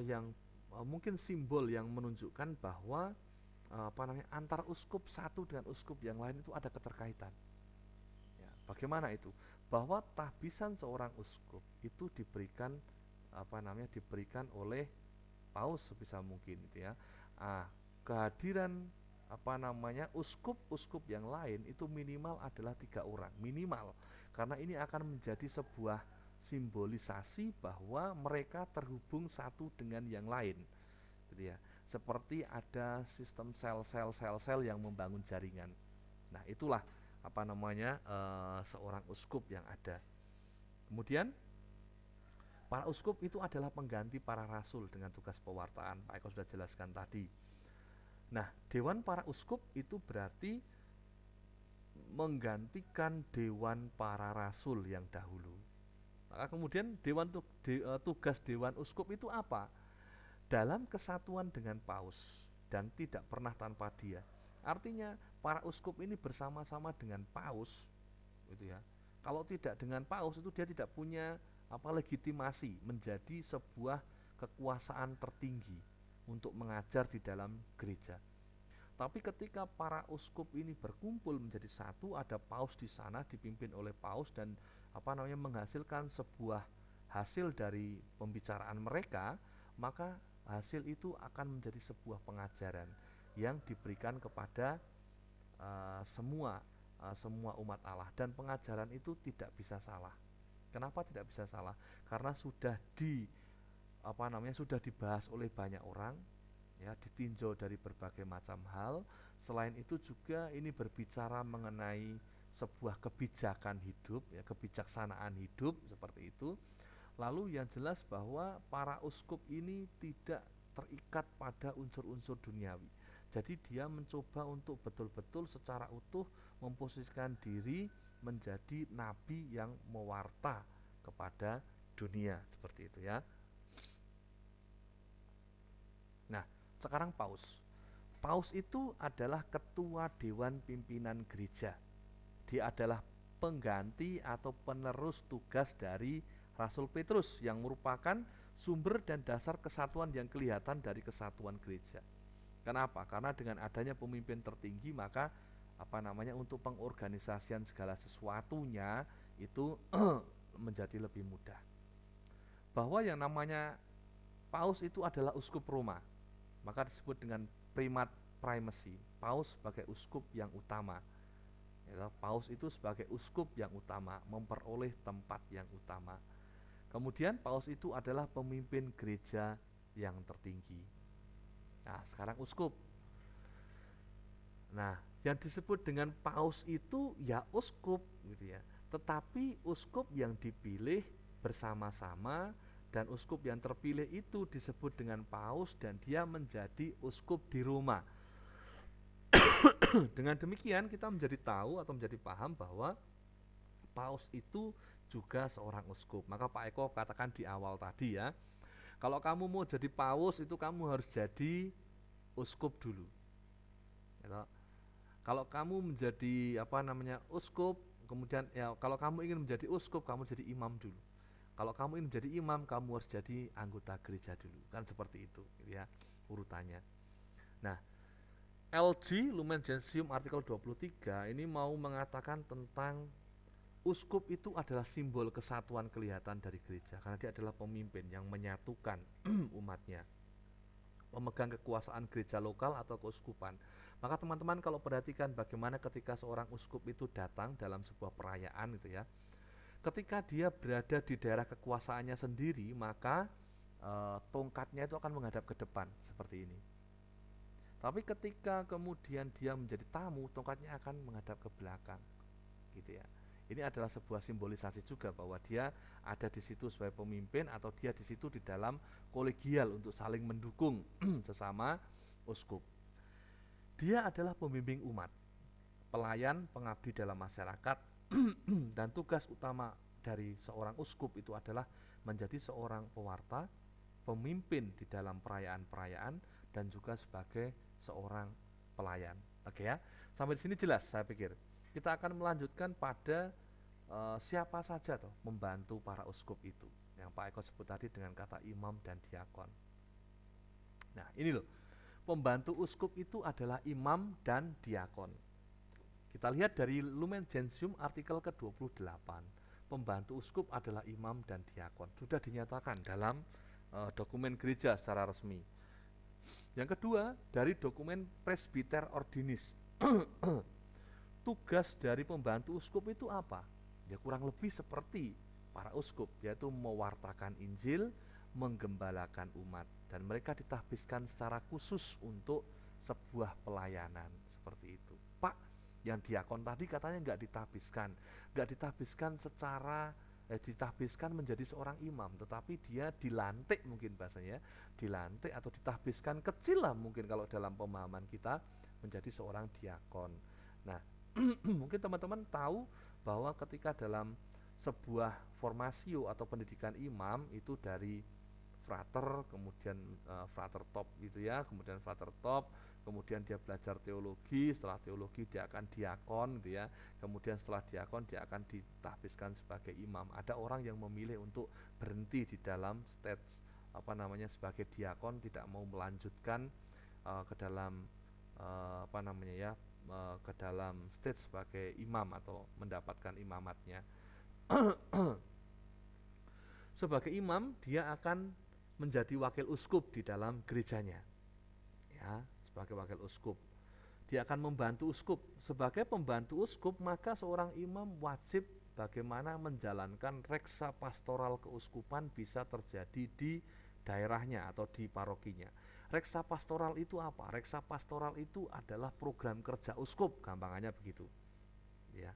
yang mungkin simbol yang menunjukkan bahwa antar uskup satu dengan uskup yang lain itu ada keterkaitan. Ya, bagaimana itu? Bahwa tahbisan seorang uskup itu diberikan diberikan oleh paus sebisa mungkin, gitu ya. Kehadiran uskup-uskup yang lain itu minimal adalah 3 orang, minimal. Karena ini akan menjadi sebuah simbolisasi bahwa mereka terhubung satu dengan yang lain, gitu ya. Seperti ada sistem sel-sel yang membangun jaringan. Nah, itulah seorang uskup yang ada. Kemudian para uskup itu adalah pengganti para rasul dengan tugas pewartaan. Pak Eko sudah jelaskan tadi. Nah, dewan para uskup itu berarti menggantikan dewan para rasul yang dahulu. Maka kemudian tugas dewan uskup itu apa? Dalam kesatuan dengan paus dan tidak pernah tanpa dia. Artinya para uskup ini bersama-sama dengan paus, gitu ya. Kalau tidak dengan paus itu dia tidak punya legitimasi menjadi sebuah kekuasaan tertinggi untuk mengajar di dalam gereja. Tapi ketika para uskup ini berkumpul menjadi satu, ada paus di sana dipimpin oleh paus dan menghasilkan sebuah hasil dari pembicaraan mereka, maka hasil itu akan menjadi sebuah pengajaran yang diberikan kepada semua umat Allah, dan pengajaran itu tidak bisa salah. Kenapa tidak bisa salah? Karena sudah dibahas oleh banyak orang, ya, ditinjau dari berbagai macam hal. Selain itu juga ini berbicara mengenai sebuah kebijakan hidup, ya, kebijaksanaan hidup seperti itu. Lalu yang jelas bahwa para uskup ini tidak terikat pada unsur-unsur duniawi. Jadi dia mencoba untuk betul-betul secara utuh memposisikan diri menjadi nabi yang mewarta kepada dunia, seperti itu ya. Nah, sekarang paus. Paus itu adalah ketua dewan pimpinan gereja. Dia adalah pengganti atau penerus tugas dari Rasul Petrus yang merupakan sumber dan dasar kesatuan yang kelihatan dari kesatuan gereja. Kenapa? Karena dengan adanya pemimpin tertinggi, maka untuk pengorganisasian segala sesuatunya itu menjadi lebih mudah. Bahwa yang namanya paus itu adalah uskup Roma, maka disebut dengan primat primacy, paus sebagai uskup yang utama. Paus itu sebagai uskup yang utama, memperoleh tempat yang utama. Kemudian paus itu adalah pemimpin gereja yang tertinggi. Nah, sekarang uskup. Nah, yang disebut dengan paus itu ya uskup gitu ya. Tetapi uskup yang dipilih bersama-sama, dan uskup yang terpilih itu disebut dengan paus, dan dia menjadi uskup di Roma. Dengan demikian kita menjadi tahu atau menjadi paham bahwa paus itu juga seorang uskup. Maka Pak Eko katakan di awal tadi ya, kalau kamu mau jadi paus itu kamu harus jadi uskup dulu. Kalau kamu menjadi uskup, kemudian ya kalau kamu ingin menjadi uskup, kamu jadi imam dulu. Kalau kamu ingin menjadi imam, kamu harus jadi anggota gereja dulu. Kan seperti itu ya urutannya. Nah, LG Lumen Gentium artikel 23 ini mau mengatakan tentang uskup itu adalah simbol kesatuan kelihatan dari gereja, karena dia adalah pemimpin yang menyatukan umatnya, pemegang kekuasaan gereja lokal atau keuskupan. Maka teman-teman kalau perhatikan bagaimana ketika seorang uskup itu datang dalam sebuah perayaan itu ya, ketika dia berada di daerah kekuasaannya sendiri, maka tongkatnya itu akan menghadap ke depan seperti ini. Tapi ketika kemudian dia menjadi tamu, tongkatnya akan menghadap ke belakang, gitu ya. Ini adalah sebuah simbolisasi juga bahwa dia ada di situ sebagai pemimpin, atau dia di situ di dalam kolegial untuk saling mendukung sesama uskup. Dia adalah pembimbing umat, pelayan, pengabdi dalam masyarakat, dan tugas utama dari seorang uskup itu adalah menjadi seorang pewarta, pemimpin di dalam perayaan-perayaan, dan juga sebagai seorang pelayan. Oke ya, sampai di sini jelas saya pikir. Kita akan melanjutkan pada siapa saja membantu para uskup itu, yang Pak Eko sebut tadi dengan kata imam dan diakon. Nah ini loh, pembantu uskup itu adalah imam dan diakon. Kita lihat dari Lumen Gentium artikel ke-28, pembantu uskup adalah imam dan diakon. Sudah dinyatakan dalam dokumen gereja secara resmi. Yang kedua, dari dokumen Presbyter Ordinis. Tugas dari pembantu uskup itu apa? Ya kurang lebih seperti para uskup, yaitu mewartakan Injil, menggembalakan umat, dan mereka ditahbiskan secara khusus untuk sebuah pelayanan seperti itu. Pak, yang diakon tadi katanya nggak ditahbiskan secara ditahbiskan menjadi seorang imam, tetapi dia dilantik, mungkin bahasanya dilantik atau ditahbiskan kecil lah mungkin kalau dalam pemahaman kita, menjadi seorang diakon. Nah mungkin teman-teman tahu bahwa ketika dalam sebuah formasio atau pendidikan imam itu dari frater, kemudian frater top gitu ya, kemudian frater top, kemudian dia belajar teologi, setelah teologi dia akan diakon gitu ya, kemudian setelah diakon dia akan ditahbiskan sebagai imam. Ada orang yang memilih untuk berhenti di dalam stage sebagai diakon, tidak mau melanjutkan ke dalam ke dalam stage sebagai imam atau mendapatkan imamatnya. Sebagai imam dia akan menjadi wakil uskup di dalam gerejanya, ya, sebagai wakil uskup. Dia akan membantu uskup. Sebagai pembantu uskup, maka seorang imam wajib bagaimana menjalankan reksa pastoral keuskupan bisa terjadi di daerahnya atau di parokinya. Reksa pastoral itu apa? Reksa pastoral itu adalah program kerja uskup, gampangannya begitu. Ya.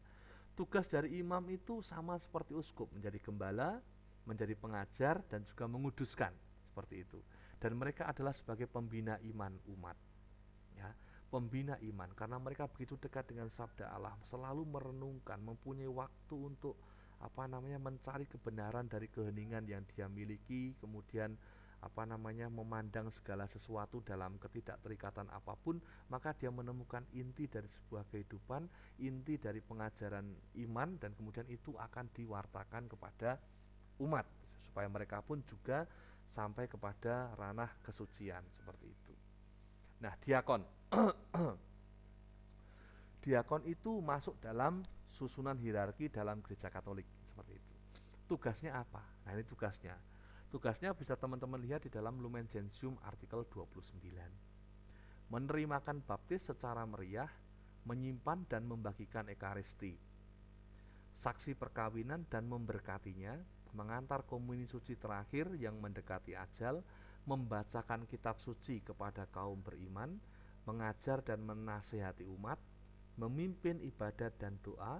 Tugas dari imam itu sama seperti uskup, menjadi gembala, menjadi pengajar, dan juga menguduskan, seperti itu. Dan mereka adalah sebagai pembina iman umat, ya, pembina iman, karena mereka begitu dekat dengan sabda Allah, selalu merenungkan, mempunyai waktu untuk mencari kebenaran dari keheningan yang dia miliki, kemudian memandang segala sesuatu dalam ketidakterikatan apapun, maka dia menemukan inti dari sebuah kehidupan, inti dari pengajaran iman, dan kemudian itu akan diwartakan kepada umat supaya mereka pun juga sampai kepada ranah kesucian seperti itu. Nah, diakon. Diakon itu masuk dalam susunan hierarki dalam gereja Katolik seperti itu. Tugasnya apa? Nah, ini tugasnya. Tugasnya bisa teman-teman lihat di dalam Lumen Gentium artikel 29. Menerimakan baptis secara meriah, menyimpan dan membagikan ekaristi, saksi perkawinan dan memberkatinya, mengantar komuni suci terakhir yang mendekati ajal, membacakan kitab suci kepada kaum beriman, mengajar dan menasihati umat, memimpin ibadat dan doa,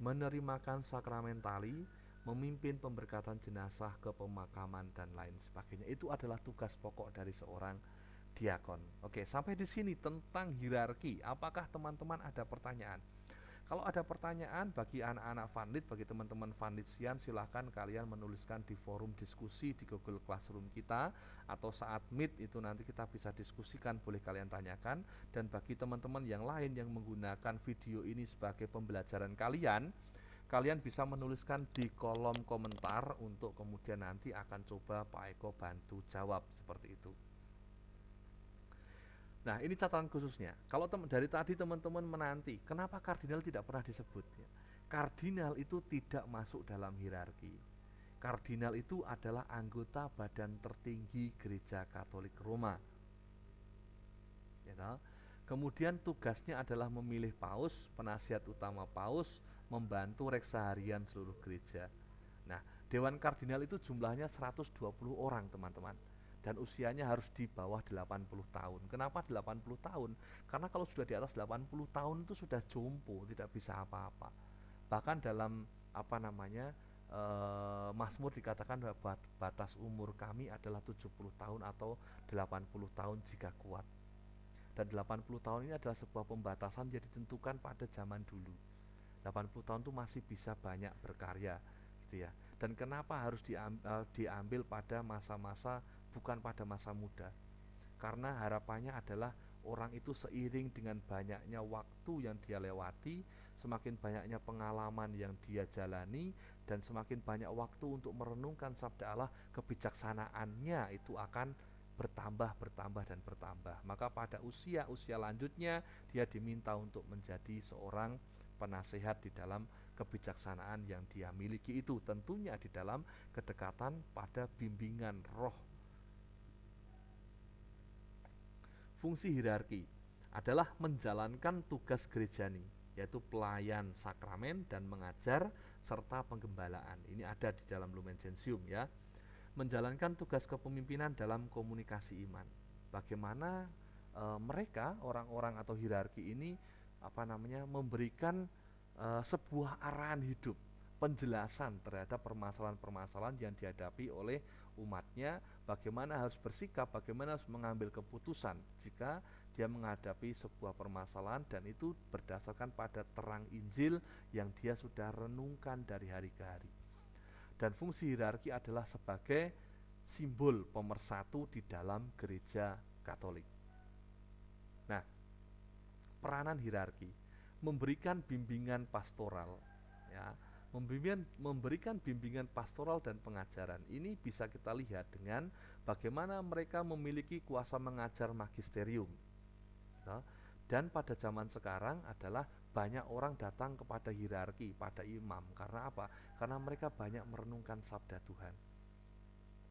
menerimakan sakramentali, memimpin pemberkatan jenazah ke pemakaman dan lain sebagainya. Itu adalah tugas pokok dari seorang diakon. Oke, sampai di sini tentang hierarki. Apakah teman-teman ada pertanyaan? Kalau ada pertanyaan bagi anak-anak Vanlit, bagi teman-teman Vanlitsian, silahkan kalian menuliskan di forum diskusi di Google Classroom kita, atau saat meet itu nanti kita bisa diskusikan, boleh kalian tanyakan. Dan bagi teman-teman yang lain yang menggunakan video ini sebagai pembelajaran kalian, kalian bisa menuliskan di kolom komentar untuk kemudian nanti akan coba Pak Eko bantu jawab seperti itu. Nah, ini catatan khususnya. Kalau dari tadi teman-teman menanti, kenapa kardinal tidak pernah disebut? Ya. Kardinal itu tidak masuk dalam hierarki. Kardinal itu adalah anggota badan tertinggi Gereja Katolik Roma. Ya, kemudian tugasnya adalah memilih paus, penasihat utama paus, membantu reksa harian seluruh gereja. Nah, Dewan Kardinal itu jumlahnya 120 orang, teman-teman. Dan usianya harus di bawah 80 tahun. Kenapa 80 tahun? Karena kalau sudah di atas 80 tahun itu sudah jompo, tidak bisa apa-apa. Bahkan dalam Mazmur dikatakan bahwa batas umur kami adalah 70 tahun atau 80 tahun jika kuat. Dan 80 tahun ini adalah sebuah pembatasan yang ditentukan pada zaman dulu. 80 tahun itu masih bisa banyak berkarya gitu ya. Dan kenapa harus diambil pada masa-masa, bukan pada masa muda? Karena harapannya adalah orang itu seiring dengan banyaknya waktu yang dia lewati, semakin banyaknya pengalaman yang dia jalani, dan semakin banyak waktu untuk merenungkan sabda Allah, kebijaksanaannya itu akan bertambah dan bertambah. Maka pada usia lanjutnya dia diminta untuk menjadi seorang penasehat di dalam kebijaksanaan yang dia miliki itu, tentunya di dalam kedekatan pada bimbingan roh. Fungsi hierarki adalah menjalankan tugas gerejani, yaitu pelayan sakramen dan mengajar serta penggembalaan. Ini ada di dalam Lumen Gentium ya. Menjalankan tugas kepemimpinan dalam komunikasi iman. Bagaimana mereka orang-orang atau hierarki ini memberikan sebuah arahan hidup, penjelasan terhadap permasalahan-permasalahan yang dihadapi oleh umatnya, bagaimana harus bersikap, bagaimana harus mengambil keputusan jika dia menghadapi sebuah permasalahan, dan itu berdasarkan pada terang Injil yang dia sudah renungkan dari hari ke hari. Dan fungsi hierarki adalah sebagai simbol pemersatu di dalam gereja Katolik. Nah, peranan hierarki memberikan bimbingan pastoral ya, memberikan bimbingan pastoral dan pengajaran. Ini bisa kita lihat dengan bagaimana mereka memiliki kuasa mengajar magisterium ya. Dan pada zaman sekarang adalah banyak orang datang kepada hierarki, pada imam. Karena apa? Karena mereka banyak merenungkan sabda Tuhan,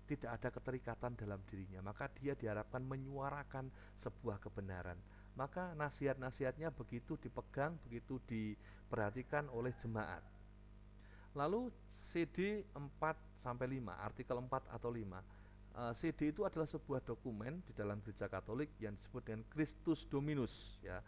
tidak ada keterikatan dalam dirinya, maka dia diharapkan menyuarakan sebuah kebenaran. Maka nasihat-nasihatnya begitu dipegang, begitu diperhatikan oleh jemaat. Lalu CD 4-5, artikel 4 atau 5. CD itu adalah sebuah dokumen di dalam gereja Katolik yang disebut dengan Christus Dominus ya.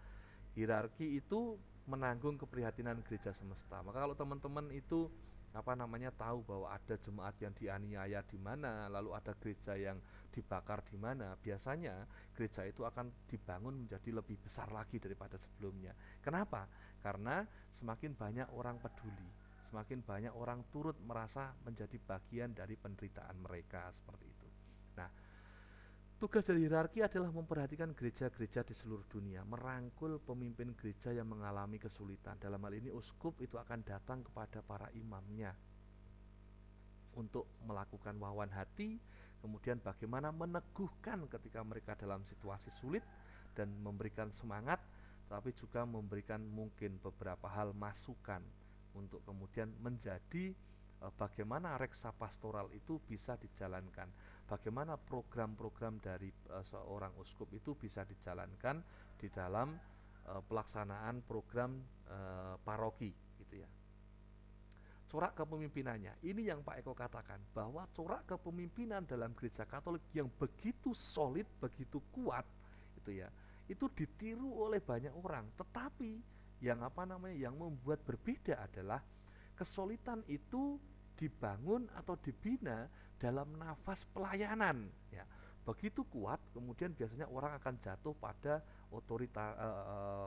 Hierarki itu menanggung keprihatinan gereja semesta. Maka kalau teman-teman itu tahu bahwa ada jemaat yang dianiaya di mana, lalu ada gereja yang dibakar di mana, biasanya gereja itu akan dibangun menjadi lebih besar lagi daripada sebelumnya. Kenapa? Karena semakin banyak orang peduli, semakin banyak orang turut merasa menjadi bagian dari penderitaan mereka, seperti itu. Nah, tugas dari hierarki adalah memperhatikan gereja-gereja di seluruh dunia, merangkul pemimpin gereja yang mengalami kesulitan. Dalam hal ini uskup itu akan datang kepada para imamnya untuk melakukan wawan hati, kemudian bagaimana meneguhkan ketika mereka dalam situasi sulit dan memberikan semangat, tapi juga memberikan mungkin beberapa hal masukan untuk kemudian menjadi bagaimana reksa pastoral itu bisa dijalankan, bagaimana program-program dari seorang uskup itu bisa dijalankan di dalam pelaksanaan program paroki, gitu ya. Corak kepemimpinannya, ini yang Pak Eko katakan, bahwa corak kepemimpinan dalam gereja Katolik yang begitu solid, begitu kuat, itu ya, itu ditiru oleh banyak orang. Tetapi yang yang membuat berbeda adalah kesulitan itu dibangun atau dibina dalam nafas pelayanan, ya. Begitu kuat, kemudian biasanya orang akan jatuh pada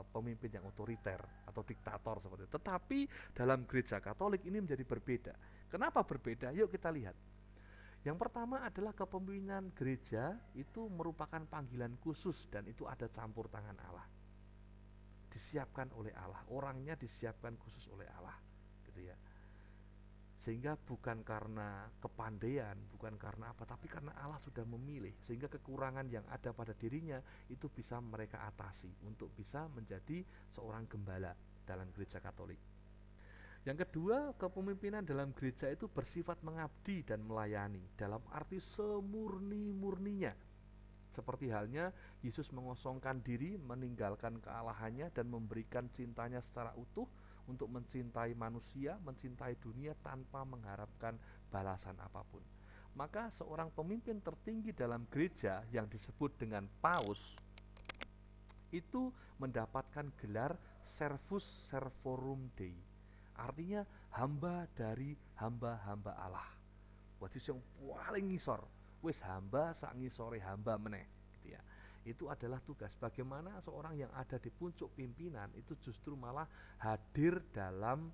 pemimpin yang otoriter atau diktator seperti itu. Tetapi dalam gereja Katolik ini menjadi berbeda. Kenapa berbeda? Yuk kita lihat. Yang pertama adalah kepemimpinan gereja itu merupakan panggilan khusus dan itu ada campur tangan Allah. Disiapkan oleh Allah, orangnya disiapkan khusus oleh Allah, gitu ya. Sehingga bukan karena kepandaian, bukan karena apa, tapi karena Allah sudah memilih, sehingga kekurangan yang ada pada dirinya itu bisa mereka atasi untuk bisa menjadi seorang gembala dalam gereja Katolik. Yang kedua, kepemimpinan dalam gereja itu bersifat mengabdi dan melayani dalam arti semurni-murninya. Seperti halnya Yesus mengosongkan diri, meninggalkan kealahannya dan memberikan cintanya secara utuh untuk mencintai manusia, mencintai dunia tanpa mengharapkan balasan apapun. Maka seorang pemimpin tertinggi dalam gereja yang disebut dengan paus itu mendapatkan gelar servus servorum Dei. Artinya hamba dari hamba-hamba Allah. Wadis yang paling ngisor, wis hamba sak ngisore hamba meneh, gitu ya. Itu adalah tugas bagaimana seorang yang ada di puncak pimpinan itu justru malah hadir dalam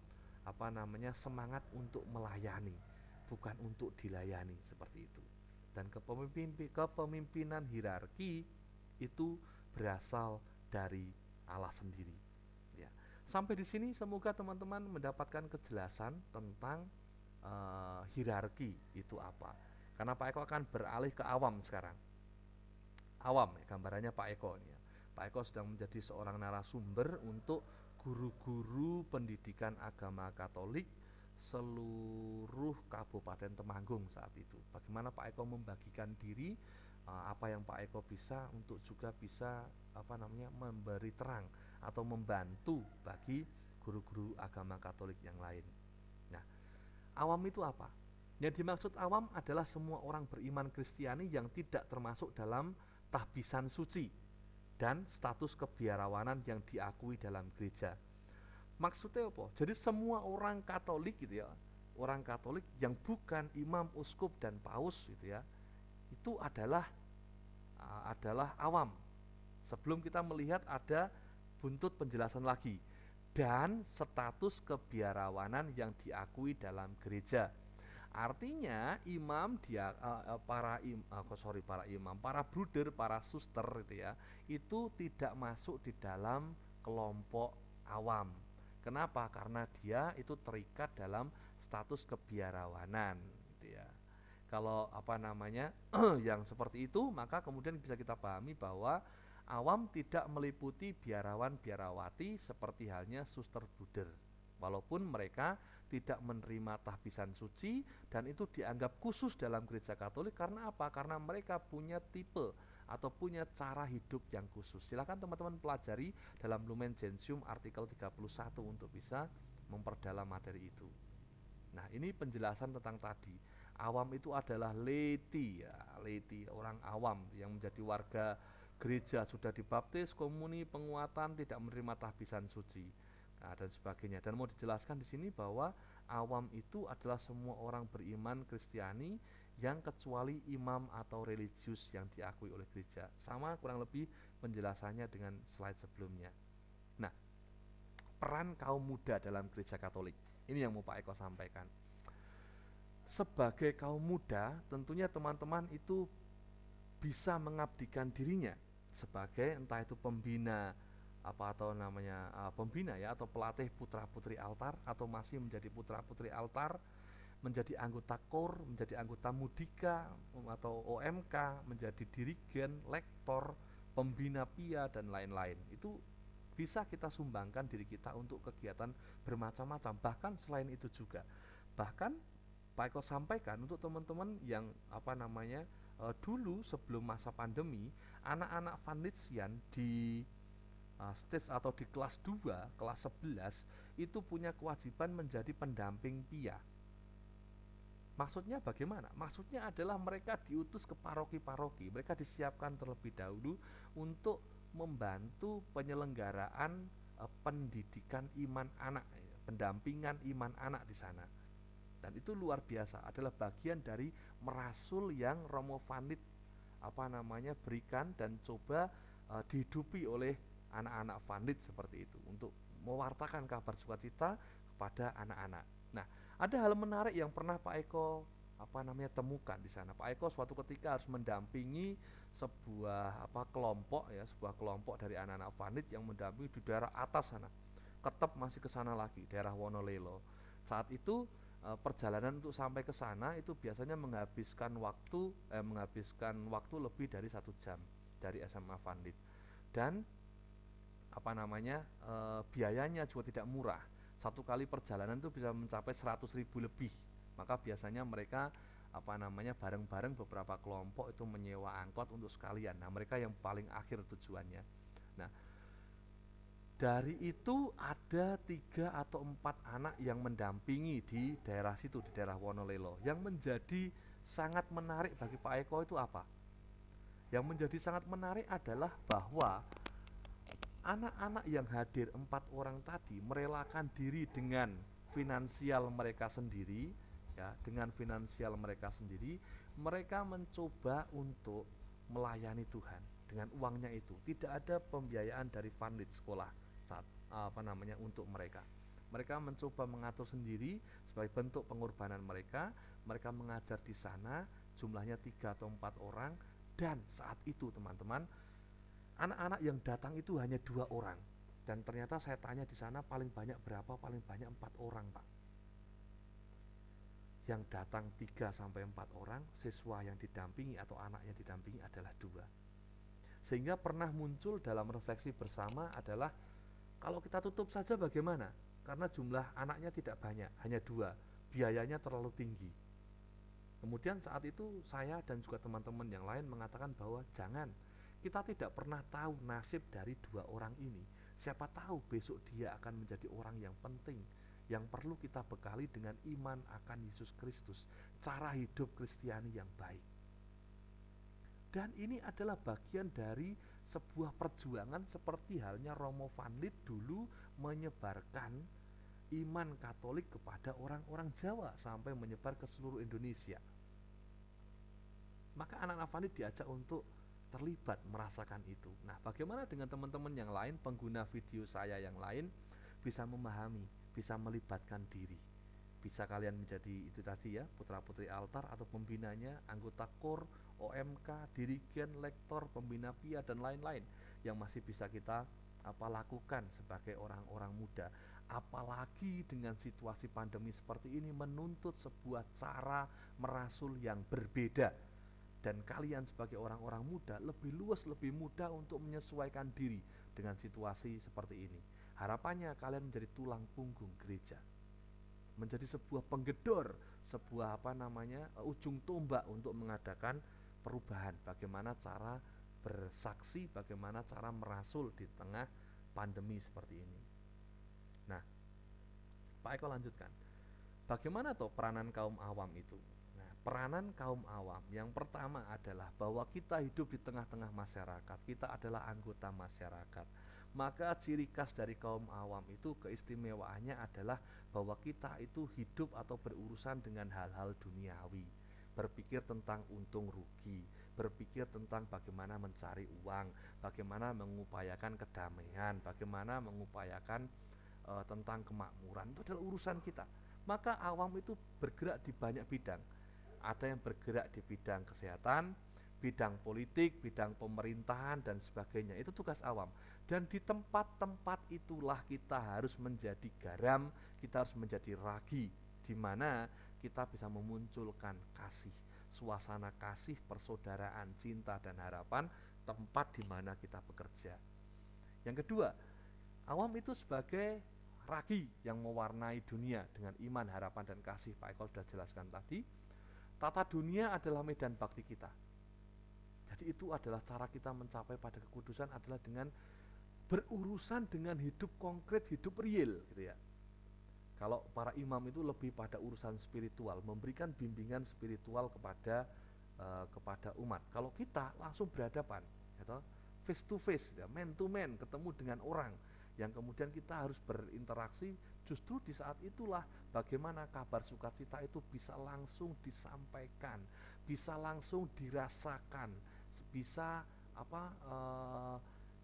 semangat untuk melayani, bukan untuk dilayani, seperti itu. Dan kepemimpinan hierarki itu berasal dari Allah sendiri, ya. Sampai di sini semoga teman-teman mendapatkan kejelasan tentang hierarki itu apa. Karena Pak Eko akan beralih ke awam sekarang. Awam, gambarannya Pak Eko ini ya. Pak Eko sedang menjadi seorang narasumber untuk guru-guru pendidikan agama Katolik seluruh Kabupaten Temanggung saat itu. Bagaimana Pak Eko membagikan diri, apa yang Pak Eko bisa untuk juga bisa memberi terang atau membantu bagi guru-guru agama Katolik yang lain. Nah, awam itu apa? Yang dimaksud awam adalah semua orang beriman Kristiani yang tidak termasuk dalam tahbisan suci dan status kebiarawanan yang diakui dalam gereja. Maksudnya apa? Jadi semua orang Katolik gitu ya, orang Katolik yang bukan imam, uskup dan paus gitu ya, itu adalah awam. Sebelum kita melihat ada buntut penjelasan lagi, dan status kebiarawanan yang diakui dalam gereja. Artinya imam para bruder, para suster gitu ya, itu tidak masuk di dalam kelompok awam. Kenapa? Karena dia itu terikat dalam status kebiarawanan gitu ya. Kalau yang seperti itu, maka kemudian bisa kita pahami bahwa awam tidak meliputi biarawan-biarawati seperti halnya suster bruder. Walaupun mereka tidak menerima tahbisan suci dan itu dianggap khusus dalam gereja Katolik karena apa? Karena mereka punya tipe atau punya cara hidup yang khusus. Silakan teman-teman pelajari dalam Lumen Gentium artikel 31 untuk bisa memperdalam materi itu. Nah, ini penjelasan tentang tadi. Awam itu adalah laity ya, laity, orang awam yang menjadi warga gereja, sudah dibaptis, komuni, penguatan, tidak menerima tahbisan suci. Nah, dan sebagainya. Dan mau dijelaskan di sini bahwa awam itu adalah semua orang beriman Kristiani yang kecuali imam atau religius yang diakui oleh gereja. Sama kurang lebih penjelasannya dengan slide sebelumnya. Nah, peran kaum muda dalam gereja Katolik. Ini yang mau Pak Eko sampaikan. Sebagai kaum muda, tentunya teman-teman itu bisa mengabdikan dirinya sebagai entah itu pembina apa atau namanya pembina ya, atau pelatih putra-putri altar, atau masih menjadi putra-putri altar, menjadi anggota KOR, menjadi anggota Mudika atau OMK, menjadi dirigen, lektor, pembina PIA dan lain-lain. Itu bisa kita sumbangkan diri kita untuk kegiatan bermacam-macam. Bahkan selain itu juga, bahkan Pak Eko sampaikan untuk teman-teman yang dulu sebelum masa pandemi, anak-anak Vanlitsian di stage atau di kelas 2, kelas 11 itu punya kewajiban menjadi pendamping PIA. Maksudnya bagaimana? Maksudnya adalah mereka diutus ke paroki-paroki, mereka disiapkan terlebih dahulu untuk membantu penyelenggaraan pendidikan iman anak, pendampingan iman anak di sana. Dan itu luar biasa, adalah bagian dari merasul yang Romo Vanlit berikan dan coba dihidupi oleh anak-anak Vanlit seperti itu, untuk mewartakan kabar sukacita kepada anak-anak. Nah, ada hal menarik yang pernah Pak Eko temukan di sana. Pak Eko suatu ketika harus mendampingi sebuah kelompok ya, sebuah kelompok dari anak-anak Vanlit yang mendampingi di daerah atas sana. Ketep masih ke sana lagi, daerah Wonolelo. Saat itu perjalanan untuk sampai ke sana itu biasanya menghabiskan waktu lebih dari 1 jam dari SMA Vanlit. Dan biayanya juga tidak murah. Satu kali perjalanan itu bisa mencapai 100.000 lebih. Maka biasanya mereka bareng-bareng beberapa kelompok itu menyewa angkot untuk sekalian. Nah, mereka yang paling akhir tujuannya. Nah, dari itu ada 3 atau 4 anak yang mendampingi di daerah situ, di daerah Wonolelo. Yang menjadi sangat menarik bagi Pak Eko itu apa? Yang menjadi sangat menarik adalah bahwa anak-anak yang hadir 4 orang tadi merelakan diri dengan finansial mereka sendiri, ya, dengan finansial mereka sendiri, mereka mencoba untuk melayani Tuhan dengan uangnya itu. Tidak ada pembiayaan dari Vanlit sekolah saat untuk mereka. Mereka mencoba mengatur sendiri sebagai bentuk pengorbanan mereka. Mereka mengajar di sana, jumlahnya 3 atau 4 orang, dan saat itu teman-teman, anak-anak yang datang itu hanya 2 orang. Dan ternyata saya tanya di sana paling banyak berapa? Paling banyak 4 orang, Pak. Yang datang 3 sampai 4 orang, siswa yang didampingi atau anak yang didampingi adalah 2. Sehingga pernah muncul dalam refleksi bersama adalah, kalau kita tutup saja bagaimana? Karena jumlah anaknya tidak banyak, hanya 2, biayanya terlalu tinggi. Kemudian saat itu saya dan juga teman-teman yang lain mengatakan bahwa jangan, kita tidak pernah tahu nasib dari 2 orang ini. Siapa tahu besok dia akan menjadi orang yang penting, yang perlu kita bekali dengan iman akan Yesus Kristus, cara hidup Kristiani yang baik. Dan ini adalah bagian dari sebuah perjuangan seperti halnya Romo Vanlit dulu menyebarkan iman Katolik kepada orang-orang Jawa sampai menyebar ke seluruh Indonesia. Maka anak-anak Vanlit diajak untuk terlibat merasakan itu. Nah, bagaimana dengan teman-teman yang lain, pengguna video saya yang lain, bisa memahami, bisa melibatkan diri? Bisa kalian menjadi itu tadi ya, putra-putri altar atau pembinanya, anggota KOR, OMK, dirigen, lektor, pembina PIA dan lain-lain yang masih bisa kita lakukan sebagai orang-orang muda. Apalagi dengan situasi pandemi seperti ini menuntut sebuah cara merasul yang berbeda. Dan kalian sebagai orang-orang muda lebih luas, lebih mudah untuk menyesuaikan diri dengan situasi seperti ini. Harapannya kalian menjadi tulang punggung gereja, menjadi sebuah penggedor, sebuah ujung tombak untuk mengadakan perubahan. Bagaimana cara bersaksi, bagaimana cara merasul di tengah pandemi seperti ini. Nah, Pak Eko lanjutkan. Bagaimana toh peranan kaum awam itu? Nah, peranan kaum awam yang pertama adalah bahwa kita hidup di tengah-tengah masyarakat, kita adalah anggota masyarakat. Maka ciri khas dari kaum awam itu keistimewaannya adalah bahwa kita itu hidup atau berurusan dengan hal-hal duniawi, berpikir tentang untung rugi, berpikir tentang bagaimana mencari uang, bagaimana mengupayakan kedamaian, bagaimana mengupayakan tentang kemakmuran, itu adalah urusan kita. Maka awam itu bergerak di banyak bidang. Ada yang bergerak di bidang kesehatan, bidang politik, bidang pemerintahan dan sebagainya. Itu tugas awam. Dan di tempat-tempat itulah kita harus menjadi garam, kita harus menjadi ragi, di mana kita bisa memunculkan kasih, suasana kasih, persaudaraan, cinta dan harapan tempat di mana kita bekerja. Yang kedua, awam itu sebagai ragi yang mewarnai dunia dengan iman, harapan dan kasih. Pak Eko sudah jelaskan tadi. Tata dunia adalah medan bakti kita. Jadi itu adalah cara kita mencapai pada kekudusan adalah dengan berurusan dengan hidup konkret, hidup real gitu ya. Kalau para imam itu lebih pada urusan spiritual, memberikan bimbingan spiritual kepada umat. Kalau kita langsung berhadapan, gitu, face to face, ya, man to man, ketemu dengan orang yang kemudian kita harus berinteraksi. Justru di saat itulah bagaimana kabar sukacita itu bisa langsung disampaikan, bisa langsung dirasakan, bisa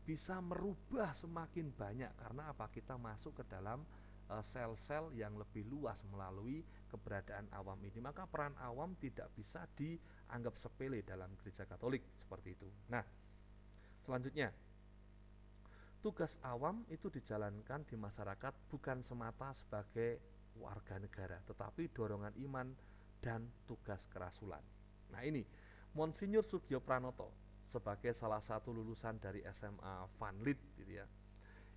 bisa merubah semakin banyak. Karena apa? Kita masuk ke dalam sel-sel yang lebih luas melalui keberadaan awam ini. Maka peran awam tidak bisa dianggap sepele dalam gereja Katolik seperti itu. Nah, selanjutnya, tugas awam itu dijalankan di masyarakat bukan semata sebagai warga negara, tetapi dorongan iman dan tugas kerasulan. Nah ini, Monsinyur Sugio Pranoto sebagai salah satu lulusan dari SMA Van Lith gitu ya,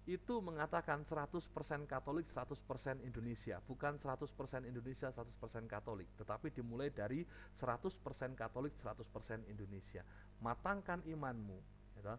itu mengatakan 100% Katolik, 100% Indonesia. Bukan 100% Indonesia, 100% Katolik, tetapi dimulai dari 100% Katolik, 100% Indonesia. Matangkan imanmu, gitu.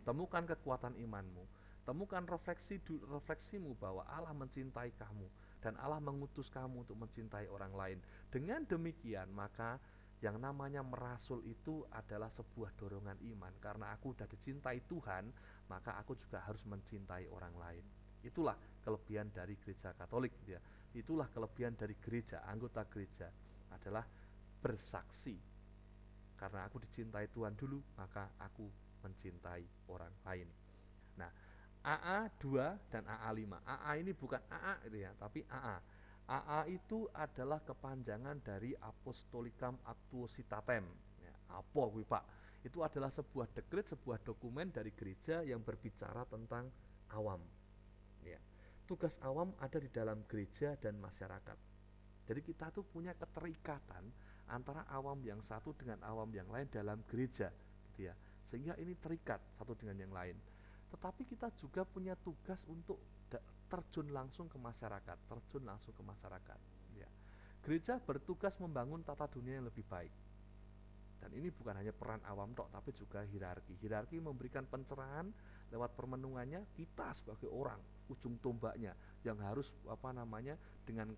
Temukan kekuatan imanmu, temukan refleksimu bahwa Allah mencintai kamu dan Allah mengutus kamu untuk mencintai orang lain. Dengan demikian maka yang namanya merasul itu adalah sebuah dorongan iman. Karena aku sudah dicintai Tuhan, maka aku juga harus mencintai orang lain. Itulah kelebihan dari gereja Katolik gitu ya. Itulah kelebihan dari gereja, anggota gereja adalah bersaksi. Karena aku dicintai Tuhan dulu, maka aku mencintai orang lain. Nah, AA 2 dan AA 5. AA ini bukan AA itu ya, tapi AA. AA itu adalah kepanjangan dari Apostolicam Actuositatem. Ya, apa kuwi Pak? Itu adalah sebuah dekret, sebuah dokumen dari gereja yang berbicara tentang awam. Ya. Tugas awam ada di dalam gereja dan masyarakat. Jadi kita tuh punya keterikatan antara awam yang satu dengan awam yang lain dalam gereja, gitu ya. Sehingga ini terikat satu dengan yang lain. Tetapi kita juga punya tugas untuk terjun langsung ke masyarakat, ya. Gereja bertugas membangun tata dunia yang lebih baik. Dan ini bukan hanya peran awam tok, tapi juga hierarki. Hierarki memberikan pencerahan lewat permenungannya. Kita sebagai orang ujung tombaknya yang harus dengan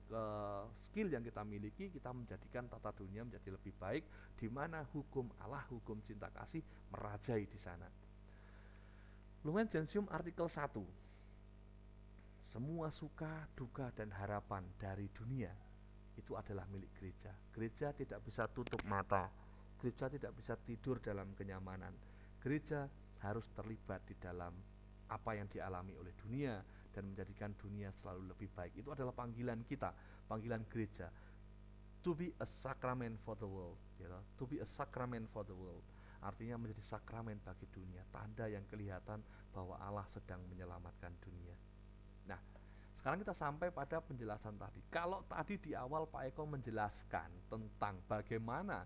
skill yang kita miliki, kita menjadikan tata dunia menjadi lebih baik, di mana hukum Allah, hukum cinta kasih merajai di sana. Lumen Gentium artikel 1. Semua suka, duka, dan harapan dari dunia itu adalah milik gereja. Gereja tidak bisa tutup mata. Gereja tidak bisa tidur dalam kenyamanan. Gereja harus terlibat di dalam apa yang dialami oleh dunia dan menjadikan dunia selalu lebih baik. Itu adalah panggilan kita, panggilan gereja. To be a sacrament for the world. To be a sacrament for the world. Artinya menjadi sakramen bagi dunia. Tanda yang kelihatan bahwa Allah sedang menyelamatkan dunia. Nah, sekarang kita sampai pada penjelasan tadi. Kalau tadi di awal Pak Eko menjelaskan tentang bagaimana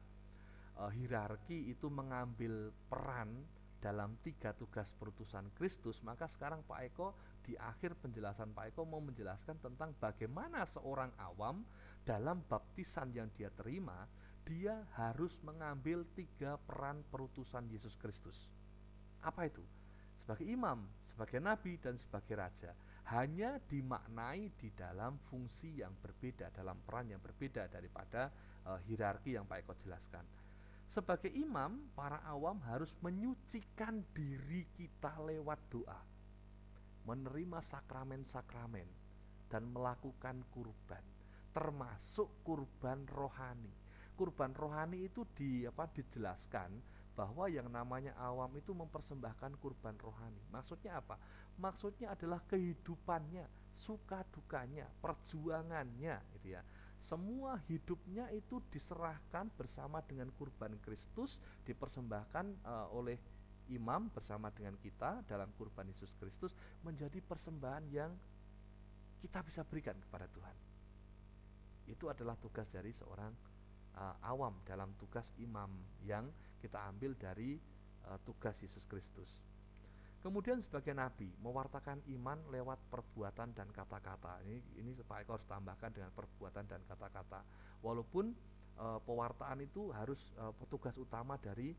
hierarki itu mengambil peran dalam 3 tugas perutusan Kristus, maka sekarang Pak Eko di akhir penjelasan Pak Eko mau menjelaskan tentang bagaimana seorang awam dalam baptisan yang dia terima, dia harus mengambil 3 peran perutusan Yesus Kristus. Apa itu? Sebagai imam, sebagai nabi, dan sebagai raja. Hanya dimaknai di dalam fungsi yang berbeda, dalam peran yang berbeda daripada hierarki yang Pak Eko jelaskan. Sebagai imam, para awam harus menyucikan diri kita lewat doa, menerima sakramen-sakramen, dan melakukan kurban, termasuk kurban rohani. Kurban rohani itu dijelaskan bahwa yang namanya awam itu mempersembahkan kurban rohani. Maksudnya apa? Maksudnya adalah kehidupannya suka dukanya, perjuangannya gitu ya. Semua hidupnya itu diserahkan bersama dengan kurban Kristus, dipersembahkan oleh imam bersama dengan kita dalam kurban Yesus Kristus, menjadi persembahan yang kita bisa berikan kepada Tuhan. Itu adalah tugas dari seorang awam dalam tugas imam yang kita ambil dari tugas Yesus Kristus. Kemudian sebagai nabi mewartakan iman lewat perbuatan dan kata-kata. Ini Pak Eko harus tambahkan dengan perbuatan dan kata-kata. Walaupun pewartaan itu harus petugas utama dari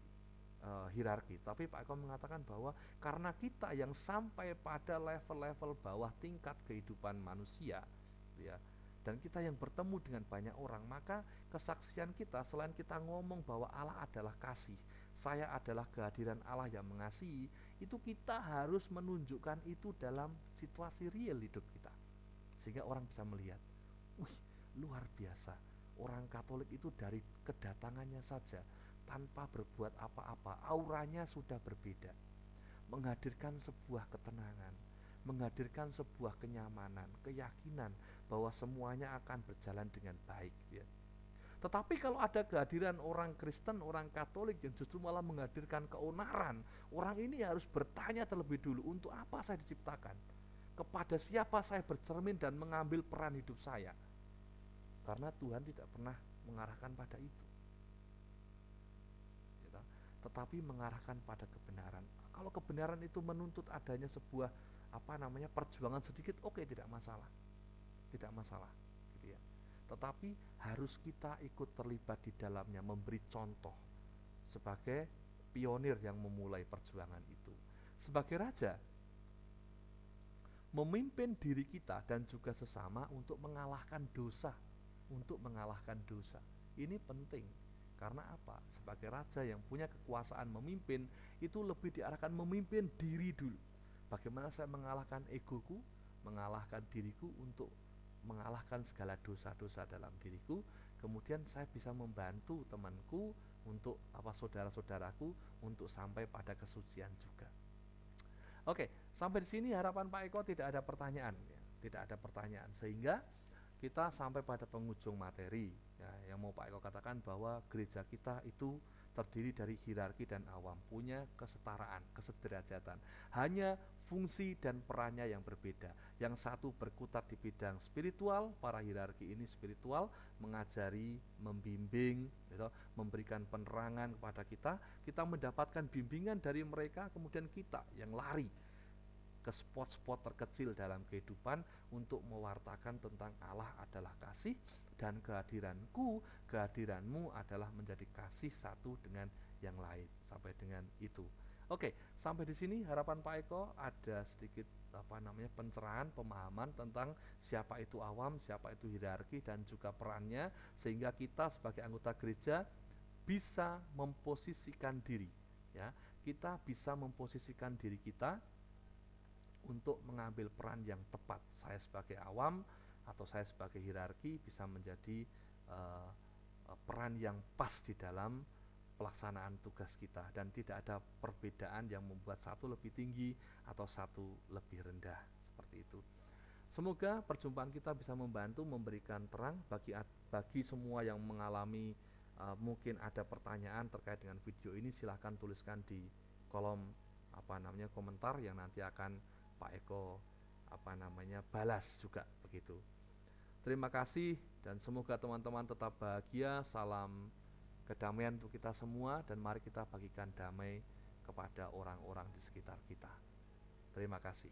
hierarki, tapi Pak Eko mengatakan bahwa karena kita yang sampai pada level-level bawah tingkat kehidupan manusia, ya, dan kita yang bertemu dengan banyak orang, maka kesaksian kita selain kita ngomong bahwa Allah adalah kasih, saya adalah kehadiran Allah yang mengasihi, itu kita harus menunjukkan itu dalam situasi real hidup kita, sehingga orang bisa melihat, wih, luar biasa, orang Katolik itu dari kedatangannya saja tanpa berbuat apa-apa, auranya sudah berbeda, menghadirkan sebuah ketenangan, menghadirkan sebuah kenyamanan, keyakinan bahwa semuanya akan berjalan dengan baik ya. Tetapi kalau ada kehadiran orang Kristen, orang Katolik yang justru malah menghadirkan keonaran, orang ini harus bertanya terlebih dulu, untuk apa saya diciptakan? Kepada siapa saya bercermin dan mengambil peran hidup saya? Karena Tuhan tidak pernah mengarahkan pada itu, gitu. Tetapi mengarahkan pada kebenaran. Kalau kebenaran itu menuntut adanya sebuah perjuangan sedikit, oke, tidak masalah, gitu ya. Tetapi harus kita ikut terlibat di dalamnya, memberi contoh sebagai pionir yang memulai perjuangan itu. Sebagai raja, memimpin diri kita dan juga sesama untuk mengalahkan dosa, Ini penting. Karena apa? Sebagai raja yang punya kekuasaan memimpin, itu lebih diarahkan memimpin diri dulu. Bagaimana saya mengalahkan egoku, mengalahkan diriku untuk mengalahkan segala dosa-dosa dalam diriku, kemudian saya bisa membantu temanku untuk saudara-saudaraku untuk sampai pada kesucian juga. Oke, sampai di sini harapan Pak Eko tidak ada pertanyaan ya, sehingga kita sampai pada penghujung materi ya, yang mau Pak Eko katakan bahwa gereja kita itu terdiri dari hierarki dan awam, punya kesetaraan, kesederajatan. Hanya fungsi dan perannya yang berbeda. Yang satu berkutat di bidang spiritual, para hierarki ini spiritual, mengajari, membimbing, gitu, memberikan penerangan kepada kita. Kita mendapatkan bimbingan dari mereka, kemudian kita yang lari ke spot-spot terkecil dalam kehidupan untuk mewartakan tentang Allah adalah kasih, dan kehadiranmu adalah menjadi kasih satu dengan yang lain, sampai dengan itu. Oke, sampai di sini harapan Pak Eko ada sedikit pencerahan, pemahaman tentang siapa itu awam, siapa itu hierarki, dan juga perannya, sehingga kita sebagai anggota gereja bisa memposisikan diri ya. Kita bisa memposisikan diri kita untuk mengambil peran yang tepat. Saya sebagai awam atau saya sebagai hierarki bisa menjadi peran yang pas di dalam pelaksanaan tugas kita, dan tidak ada perbedaan yang membuat satu lebih tinggi atau satu lebih rendah, seperti itu. Semoga perjumpaan kita bisa membantu memberikan terang bagi semua yang mengalami mungkin ada pertanyaan terkait dengan video ini. Silahkan tuliskan di kolom komentar yang nanti akan Pak Eko balas juga, begitu. Terima kasih dan semoga teman-teman tetap bahagia. Salam kedamaian untuk kita semua, dan mari kita bagikan damai kepada orang-orang di sekitar kita. Terima kasih.